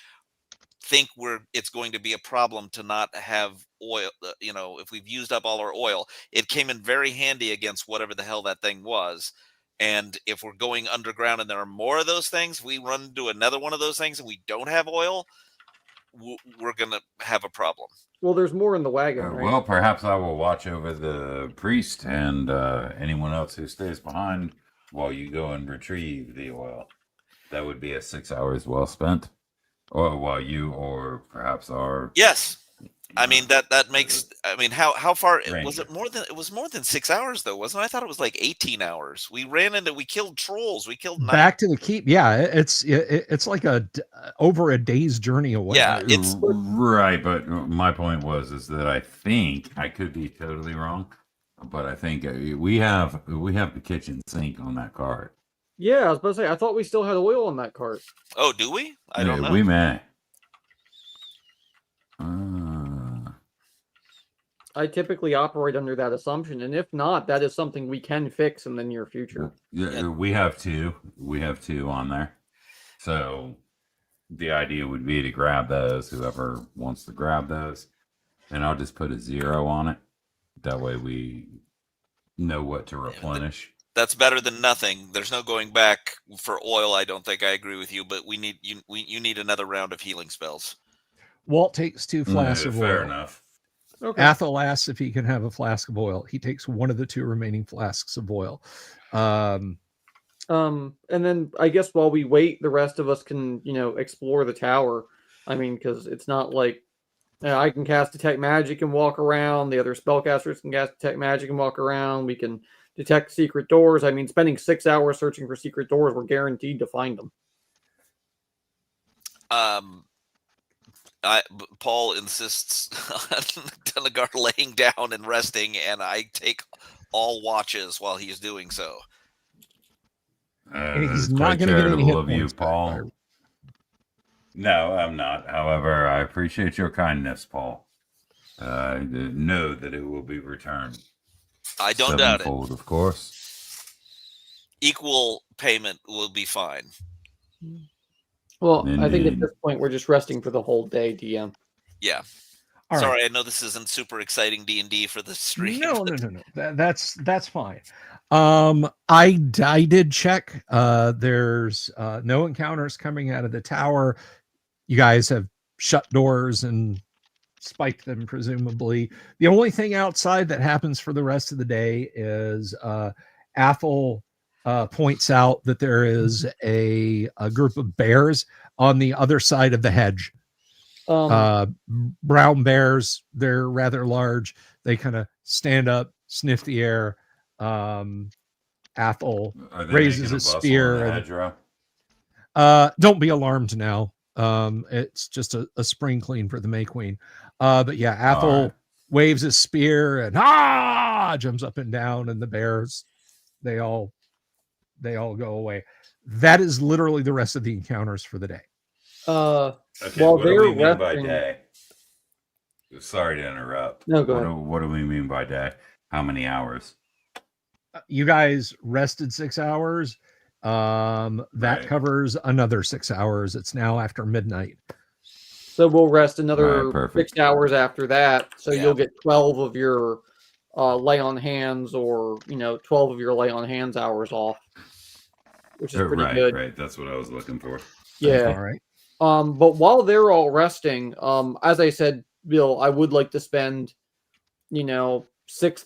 think it's going to be a problem to not have oil. If we've used up all our oil, it came in very handy against whatever the hell that thing was. And if we're going underground and there are more of those things, we run into another one of those things and we don't have oil, we're gonna have a problem. Well, there's more in the wagon, right? Well, perhaps I will watch over the priest and anyone else who stays behind while you go and retrieve the oil. That would be 6 hours well spent. Or while you, or perhaps our... Yes. I mean, that makes... I mean, how far... Ranger. Was it more than... It was more than 6 hours, though, wasn't it? I thought it was like 18 hours. We killed trolls. We killed... Back to the keep. Yeah, it's like over a day's journey away. Yeah, it's... Right, but my point is that I think, I could be totally wrong, but I think we have the kitchen sink on that cart. Yeah, I was about to say, I thought we still had oil on that cart. Oh, do we? I don't know. We may. I typically operate under that assumption, and if not, that is something we can fix in the near future. Yeah, we have two. We have 2 on there. So the idea would be to grab those, whoever wants to grab those. And I'll just put a 0 on it. That way we know what to replenish. That's better than nothing. There's no going back for oil. I don't think I agree with you, but you need another round of healing spells. Walt takes 2 flasks of oil. Fair enough. Okay. Athol asks if he can have a flask of oil. He takes one of the 2 remaining flasks of oil. And then I guess while we wait, the rest of us can, explore the tower. I mean, because it's not like I can cast Detect Magic and walk around. The other spellcasters can cast Detect Magic and walk around. We can detect secret doors. I mean, spending 6 hours searching for secret doors, we're guaranteed to find them. Paul insists on Delagar laying down and resting, and I take all watches while he's doing so. And he's It's not quite going to get any charitable hit of you, points back, Paul. No, I'm not. However, I appreciate your kindness, Paul. I know that it will be returned. I don't doubt it. Sevenfold, of course. Equal payment will be fine. Well, I think at Indeed. this point we're just resting for the whole day, DM. Yeah. All Sorry, right. I know this isn't super exciting D&D for the stream. No. That's fine. I did check. There's no encounters coming out of the tower. You guys have shut doors and spiked them, presumably. The only thing outside that happens for the rest of the day is Athel points out that there is a group of bears on the other side of the hedge. Brown bears, they're rather large. They kind of stand up, sniff the air. Athel raises a spear. Don't be alarmed now. It's just a spring clean for the May Queen. But yeah, Athel waves his spear and jumps up and down, and the bears they all go away. That is literally the rest of the encounters for the day. Okay, while what do they're we mean by resting- day? Sorry to interrupt. No, go ahead. What do we mean by day? How many hours? You guys rested 6 hours. That Right. covers another 6 hours. It's now after midnight. So we'll rest another Right, perfect. 6 hours after that. So Yeah. you'll get 12 of your lay on hands, or 12 of your lay on hands hours off, which is pretty good. Right. That's what I was looking for. Yeah. All right. But while they're all resting, as I said, Bill, I would like to spend,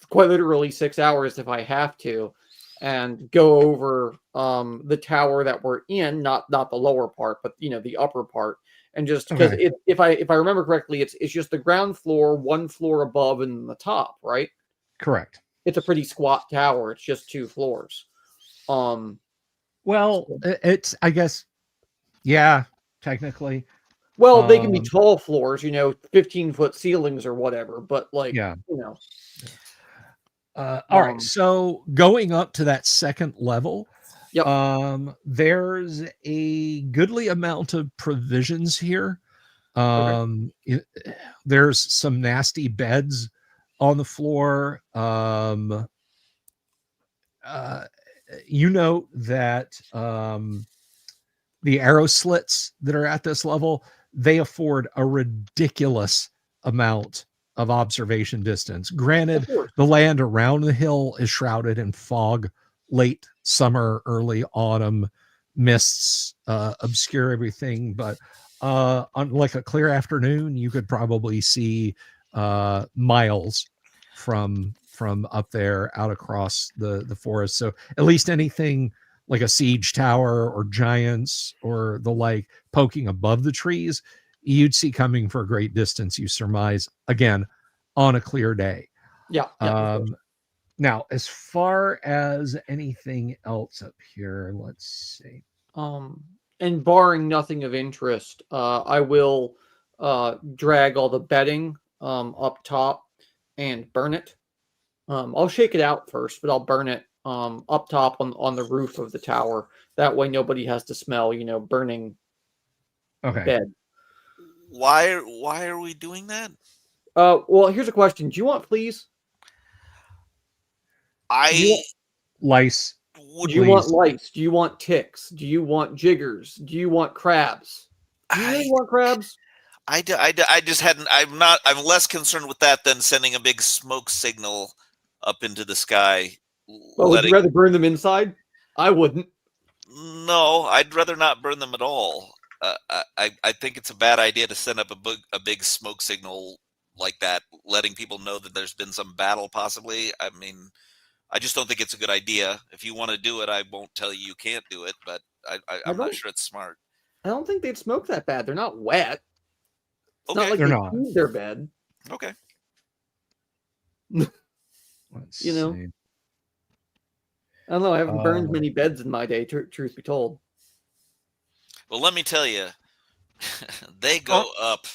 quite literally 6 hours if I have to, and go over the tower that we're in, not the lower part, but the upper part, and just because if I remember correctly, it's just the ground floor, one floor above, and the top, right? Correct. It's a pretty squat tower. It's just 2 floors. Well, it's, I guess, yeah, technically. Well, they can be tall floors, 15-foot ceilings or whatever, but All Um, right. So going up to that second level, Yep. There's a goodly amount of provisions here. There's some nasty beds on the floor. You note that the arrow slits that are at this level, they afford a ridiculous amount of observation distance. Granted, the land around the hill is shrouded in fog, late summer, early autumn mists obscure everything, but on like a clear afternoon, you could probably see miles from up there out across the forest. So at least anything like a siege tower or giants or the like poking above the trees, you'd see coming for a great distance, you surmise, again, on a clear day. Now, as far as anything else up here, let's see. And barring nothing of interest, I will drag all the bedding up top and burn it. I'll shake it out first, but I'll burn it up top on the roof of the tower. That way nobody has to smell, burning bed. Why are we doing that? Well, here's a question. Do you want fleas? Lice. Do you want lice? Do you want ticks? Do you want jiggers? Do you want crabs? Do you really want crabs? I just hadn't. I'm less concerned with that than sending a big smoke signal up into the sky. Well, would you rather burn them inside? I wouldn't. No, I'd rather not burn them at all. I think it's a bad idea to send up a big smoke signal like that, letting people know that there's been some battle possibly. I mean, I just don't think it's a good idea. If you want to do it, I won't tell you can't do it, but I'm not sure it's smart. I don't think they'd smoke that bad. They're not wet. It's Okay. not like They're they not. cleaned their bed. Okay. Let's see. I don't know. I haven't burned many beds in my day, truth be told. Well, let me tell you, They go up.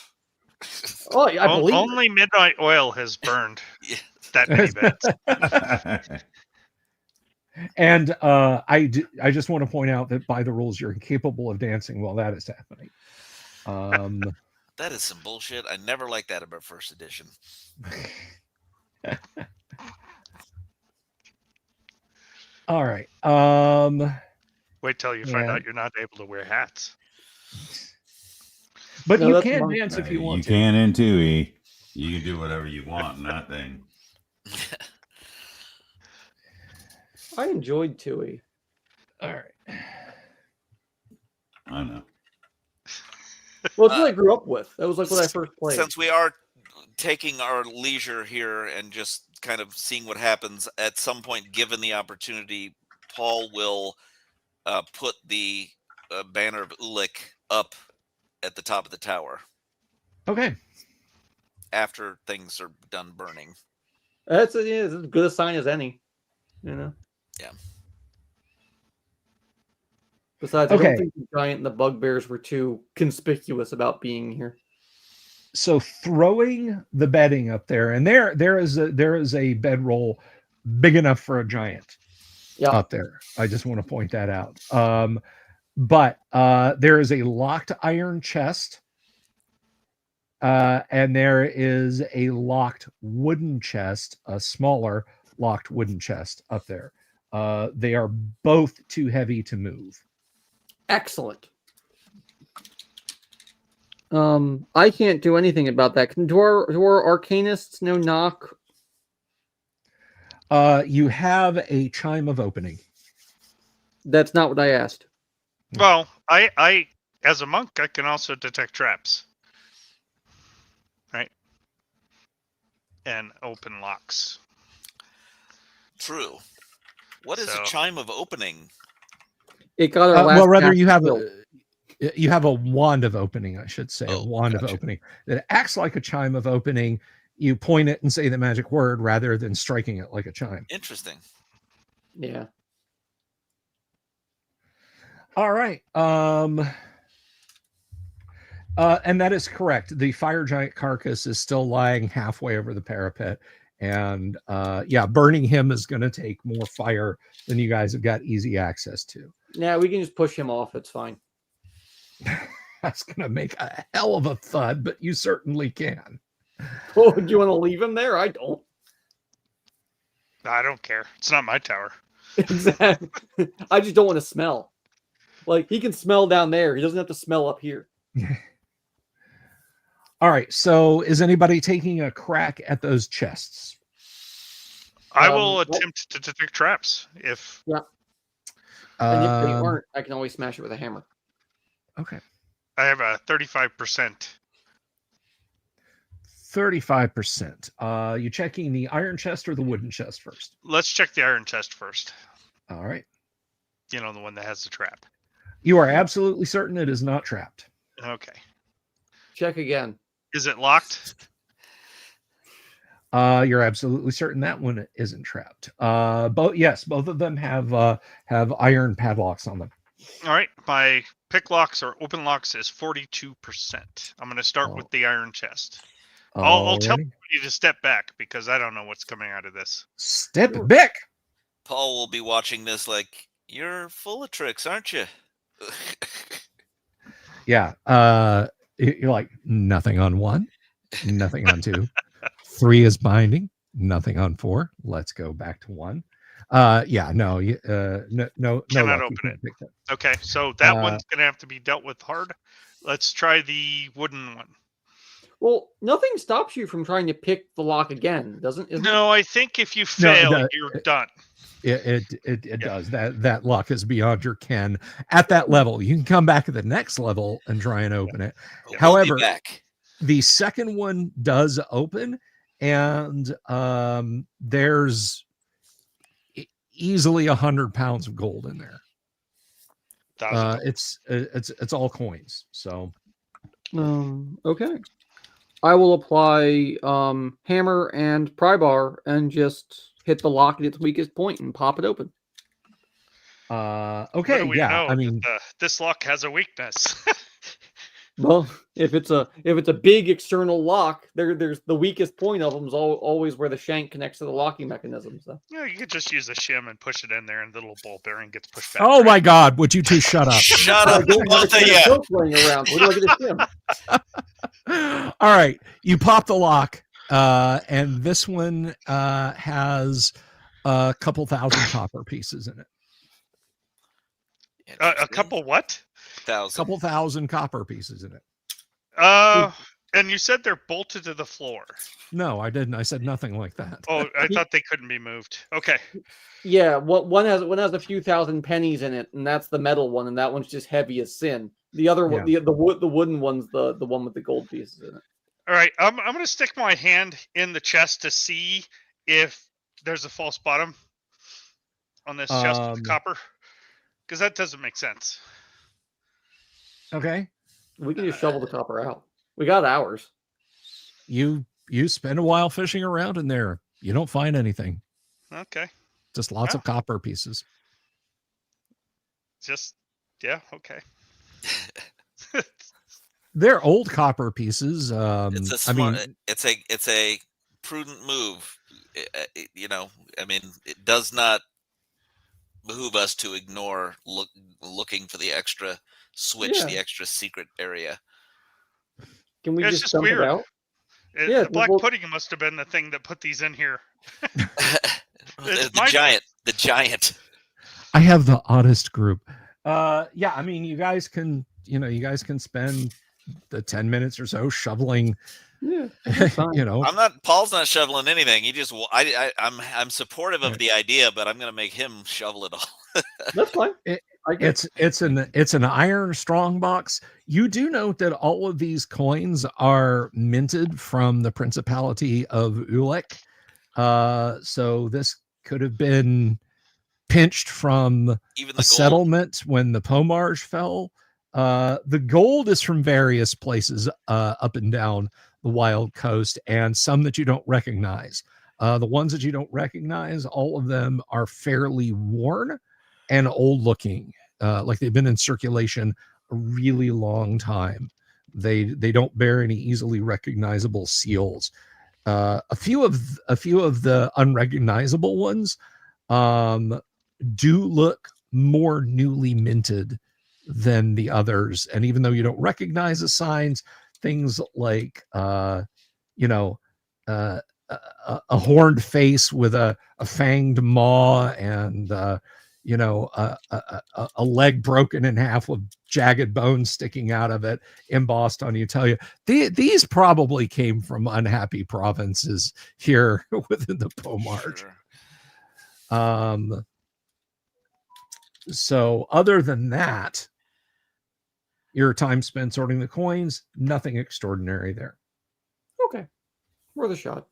Oh, I believe it. Only Midnight Oil has burned Yeah. that many beds. And I just want to point out that by the rules, you're incapable of dancing while that is happening. That is some bullshit. I never liked that about first edition. All right. Wait till you find out you're not able to wear hats. But No, you that's can monk. dance if you want You to. can in 2E. You can do whatever you want in that thing. I enjoyed Tui. All right. I know. Well, it's what I grew up with. That was like what I first played. Since we are taking our leisure here and just kind of seeing what happens, at some point, given the opportunity, Paul will put the banner of Ulik up at the top of the tower Okay. after things are done burning. That's as good a sign as any. You know. Yeah. Besides, I Okay. don't think the giant and the bugbears were too conspicuous about being here. So throwing the bedding up there, and there is a bedroll big enough for a giant up there. I just want to point that out. But there is a locked iron chest, and there is a locked wooden chest, a smaller locked wooden chest up there. They are both too heavy to move. Excellent. I can't do anything about that. Do our arcanists know knock? You have a chime of opening. That's not what I asked. Well, I as a monk, I can also detect traps. Right? And open locks. True. What is a chime of opening? It got our last well, rather you have skill. you have a wand of opening, I should say, a wand gotcha. of opening that acts like a chime of opening. You point it and say the magic word rather than striking it like a chime. Interesting. Yeah. All right. And that is correct. The fire giant carcass is still lying halfway over the parapet. And burning him is going to take more fire than you guys have got easy access to. Yeah, we can just push him off. It's fine. That's going to make a hell of a thud, but you certainly can. Oh, do you want to leave him there? I don't. I don't care. It's not my tower. Exactly. I just don't want to smell. Like, he can smell down there. He doesn't have to smell up here. All right. So is anybody taking a crack at those chests? I will attempt to detect traps if. Yeah. And if they aren't, I can always smash it with a hammer. Okay. I have a 35%. 35%. You checking the iron chest or the wooden chest first? Let's check the iron chest first. All right. You know, the one that has the trap. You are absolutely certain it is not trapped. Okay. Check again. Is it locked? You're absolutely certain that one isn't trapped. Both of them have iron padlocks on them. All right. My pick locks or open locks is 42%. I'm going to start with the iron chest. I'll tell you to step back because I don't know what's coming out of this. Step back. Paul will be watching this like, you're full of tricks, aren't you? Yeah. You're like, nothing on 1, nothing on 2. 3 is binding, nothing on 4. Let's go back to 1. No. Cannot open it. Okay, so that one's going to have to be dealt with hard. Let's try the wooden one. Well, nothing stops you from trying to pick the lock again, doesn't it? No, I think if you fail, you're done. It does. That luck is beyond your ken at that level. You can come back at the next level and try and open it. We'll However, be back. The second one does open, and there's easily 100 pounds of gold in there. It's all coins. So, okay. I will apply hammer and pry bar and just hit the lock at its weakest point and pop it open. Okay, yeah. I mean, this lock has a weakness. Well, if it's a big external lock, there's the weakest point of them is always where the shank connects to the locking mechanism. So Yeah, you could just use a shim and push it in there, and the little ball bearing gets pushed back. Oh right? my God! Would you two shut up? Shut I up, don't have both a of can you. of Coke laying around. What do I get to him? All right, you pop the lock, and this one has a couple thousand copper pieces in it. A couple what? thousand. Couple thousand copper pieces in it. And you said they're bolted to the floor. No, I didn't. I said nothing like that. Oh, I thought they couldn't be moved. Okay. Yeah, one has a few thousand pennies in it, and that's the metal one, and that one's just heavy as sin. The other one, the wooden one's the one with the gold pieces in it. All right. I'm gonna stick my hand in the chest to see if there's a false bottom on this chest with the copper, because that doesn't make sense. Okay. We can just shovel the copper out. We got ours. You spend a while fishing around in there. You don't find anything. Okay. Just lots of copper pieces. Just okay. They're old copper pieces. It's a smart, it's a prudent move. I mean, it does not behoove us to ignore looking for the extra switch, the extra secret area. Can we It's just just dump weird. it out? The black pudding must have been the thing that put these in here. The giant. I have the oddest group. Yeah, I mean, you guys can spend the 10 minutes or so shoveling. Yeah, Paul's not shoveling anything. He just, I'm supportive of the idea, but I'm going to make him shovel it all. That's fine. It's an iron strong box. You do note that all of these coins are minted from the Principality of Ulek. So this could have been pinched from even a settlement when the Pomarge fell. The gold is from various places up and down the wild coast, and some that you don't recognize. The ones that you don't recognize, all of them are fairly worn and old looking, like they've been in circulation a really long time. They don't bear any easily recognizable seals. A few of the unrecognizable ones do look more newly minted than the others, and even though you don't recognize the signs, things like a horned face with a fanged maw and a leg broken in half with jagged bones sticking out of it, embossed on you, tell you these probably came from unhappy provinces here within the Pomarge. Sure. So other than that, your time spent sorting the coins, nothing extraordinary there. Okay, worth a shot.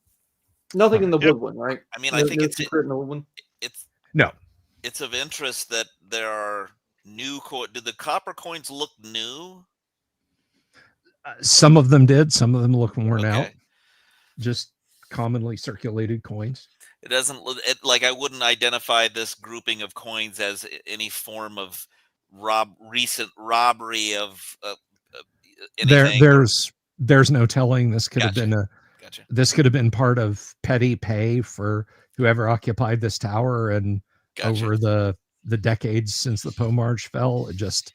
Nothing in the wood one, right? I mean, I think it's in the wood one. No. It's of interest that there are new do the copper coins look new? Some of them did. Some of them look worn out. Just commonly circulated coins. It doesn't look like I wouldn't identify this grouping of coins as any form of recent robbery of anything. There's no telling. This could have been this could have been part of petty pay for whoever occupied this tower, and over the decades since the Pomarge fell, just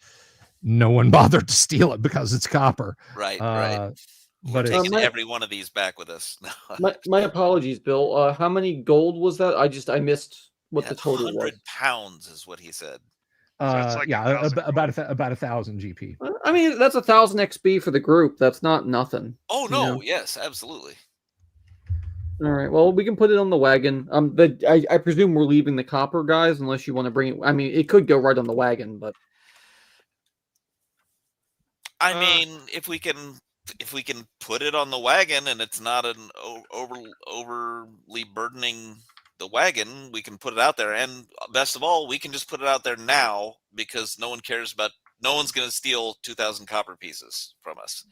no one bothered to steal it because it's copper. Right. But we're taking every one of these back with us. my apologies, Bill. How many gold was that? I missed what the total was. 100 pounds is what he said. So about 1,000 GP. I mean, that's 1,000 XP for the group. That's not nothing. Oh no! Yes, absolutely. All right. Well, we can put it on the wagon. I presume we're leaving the copper, guys, unless you want to bring it. I mean, it could go right on the wagon, but I mean, if we can put it on the wagon and it's not an overly burdening the wagon, we can put it out there. And best of all, we can just put it out there now because no one cares about. No one's going to steal 2,000 copper pieces from us.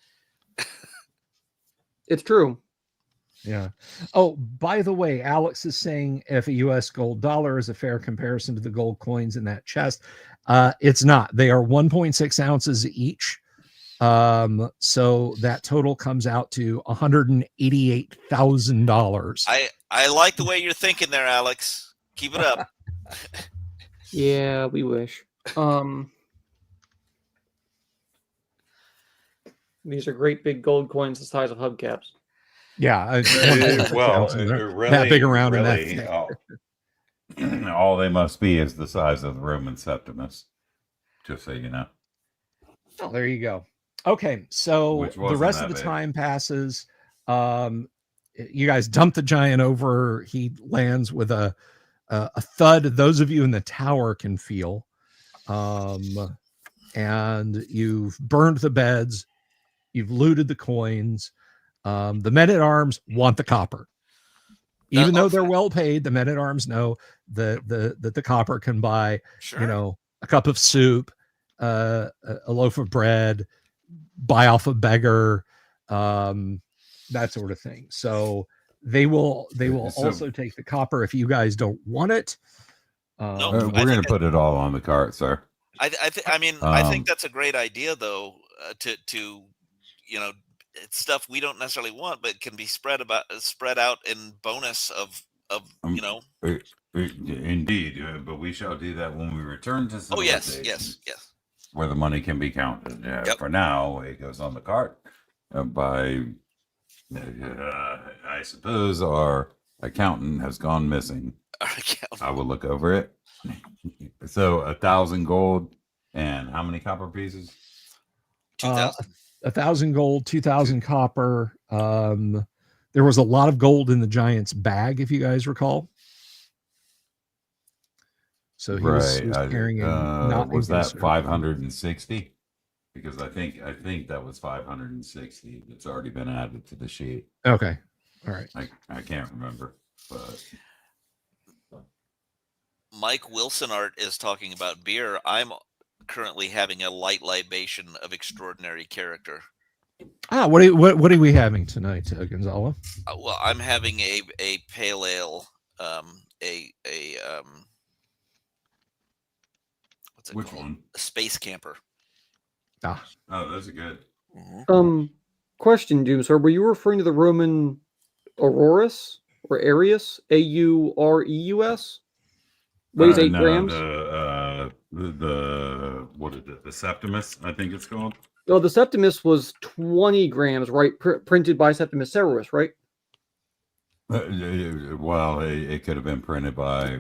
It's true. Yeah. Oh, by the way, Alex is saying if a US gold dollar is a fair comparison to the gold coins in that chest, it's not. They are 1.6 ounces each. So that total comes out to $188,000. I like the way you're thinking there, Alex. Keep it up. Yeah, we wish. These are great big gold coins the size of hubcaps. Yeah. Really, that big around really, in that all they must be is the size of the Roman Septimus. Just so you know. Oh, there you go. Okay, so the rest of the time passes. You guys dump the giant over. He lands with a thud. Those of you in the tower can feel. And you've burned the beds. You've looted the coins. The men-at-arms want the copper. Even though they're well paid, the men-at-arms know that the copper can buy, a cup of soup, a loaf of bread, buy off a beggar, that sort of thing. So they will also take the copper if you guys don't want it. We're going to put it all on the cart, sir. I think that's a great idea, though. To it's stuff we don't necessarily want, but can be spread out in bonus of Indeed, but we shall do that when we return to civilization. Yes. Where the money can be counted. For now, it goes on the cart by. I suppose our accountant has gone missing. I will look over it. So 1,000 gold and how many copper pieces? 2,000. 1,000 gold, 2,000 copper. There was a lot of gold in the giant's bag, if you guys recall. So he was carrying in. Was that 560? Because I think that was 560. It's already been added to the sheet. Okay, all right. I can't remember, but Mike Wilson Art is talking about beer. I'm currently having a light libation of extraordinary character. What are we having tonight, Gonzalo? Well, I'm having a pale ale. Which called? One? A space camper. Oh, those are good. Question, Doom, sir. Were you referring to the Roman Aurorus or Arius? Aureus? Weighs 8 grams. The Septimus, I think it's called. No, the Septimus was 20 grams, right? Printed by Septimus Severus, right? Well, it could have been printed by.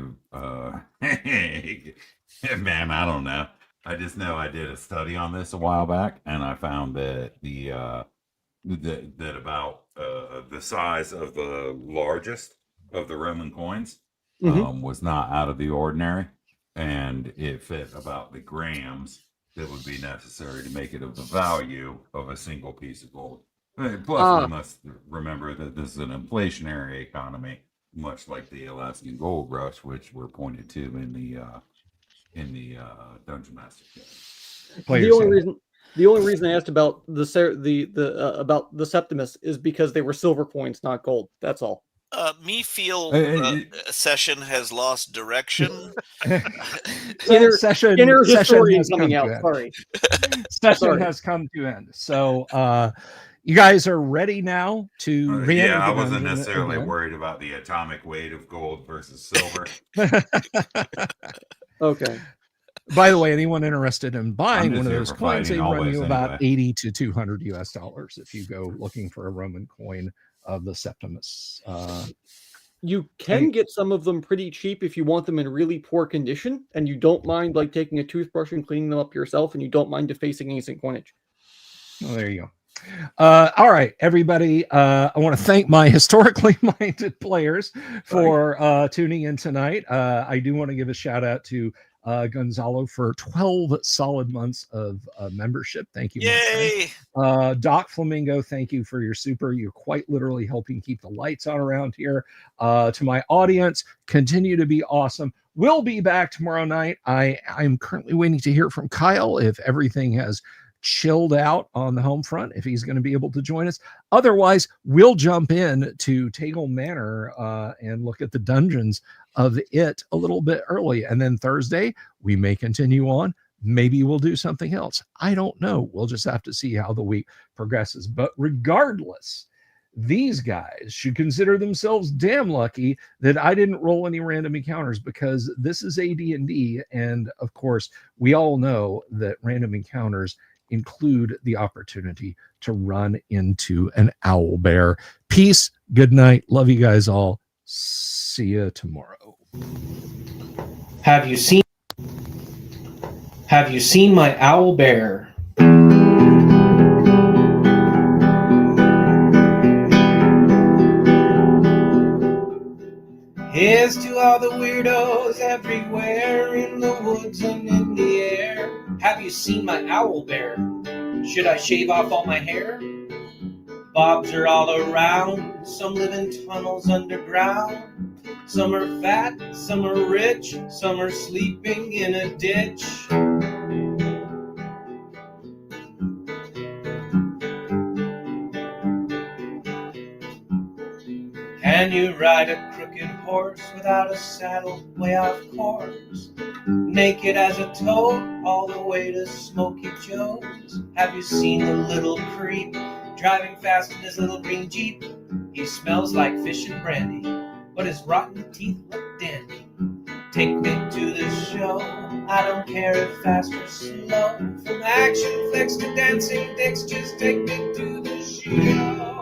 Man, I don't know. I just know I did a study on this a while back, and I found that that about the size of the largest of the Roman coins was not out of the ordinary, and it fit about the grams that would be necessary to make it of the value of a single piece of gold. Plus, we must remember that this is an inflationary economy, much like the Alaskan gold rush, which were pointed to in the Dungeon Master Kit. The only reason I asked about about the Septimus is because they were silver coins, not gold. That's all. Session has lost direction. Session has coming out. Sorry. Session has come to end. So you guys are ready now to I wasn't necessarily worried about the atomic weight of gold versus silver. Okay. By the way, anyone interested in buying one of those coins, they run you about $80 to $200 US if you go looking for a Roman coin of the Septimus. You can get some of them pretty cheap if you want them in really poor condition, and you don't mind taking a toothbrush and cleaning them up yourself, and you don't mind defacing ancient coinage. Oh, there you go. All right, everybody. I want to thank my historically minded players for tuning in tonight. I do want to give a shout out to Gonzalo for 12 solid months of membership. Thank you. Yay! Doc Flamingo, thank you for your super. You're quite literally helping keep the lights on around here. To my audience, continue to be awesome. We'll be back tomorrow night. I'm currently waiting to hear from Kyle if everything has chilled out on the home front, if he's going to be able to join us. Otherwise, we'll jump in to Tagle Manor and look at the dungeons of it a little bit early. And then Thursday, we may continue on Maybe we'll do something else. I don't know. We'll just have to see how the week progresses. But regardless, these guys should consider themselves damn lucky that I didn't roll any random encounters, because this is AD&D, and of course we all know that random encounters include the opportunity to run into an owl bear. Peace, good night, love you guys all, see you tomorrow. Have you seen my owl bear? Here's to all the weirdos everywhere, in the woods and in the air. Have you seen my owl bear? Should I shave off all my hair? Bobs are all around, some live in tunnels underground. Some are fat, some are rich, some are sleeping in a ditch. Can you ride a crooked horse without a saddle, way off course? Naked as a toad, all the way to Smoky Joe's. Have you seen the little creep driving fast in his little green Jeep? He smells like fish and brandy, but his rotten teeth look dandy. Take me to the show, I don't care if fast or slow. From action flicks to dancing dicks, just take me to the show.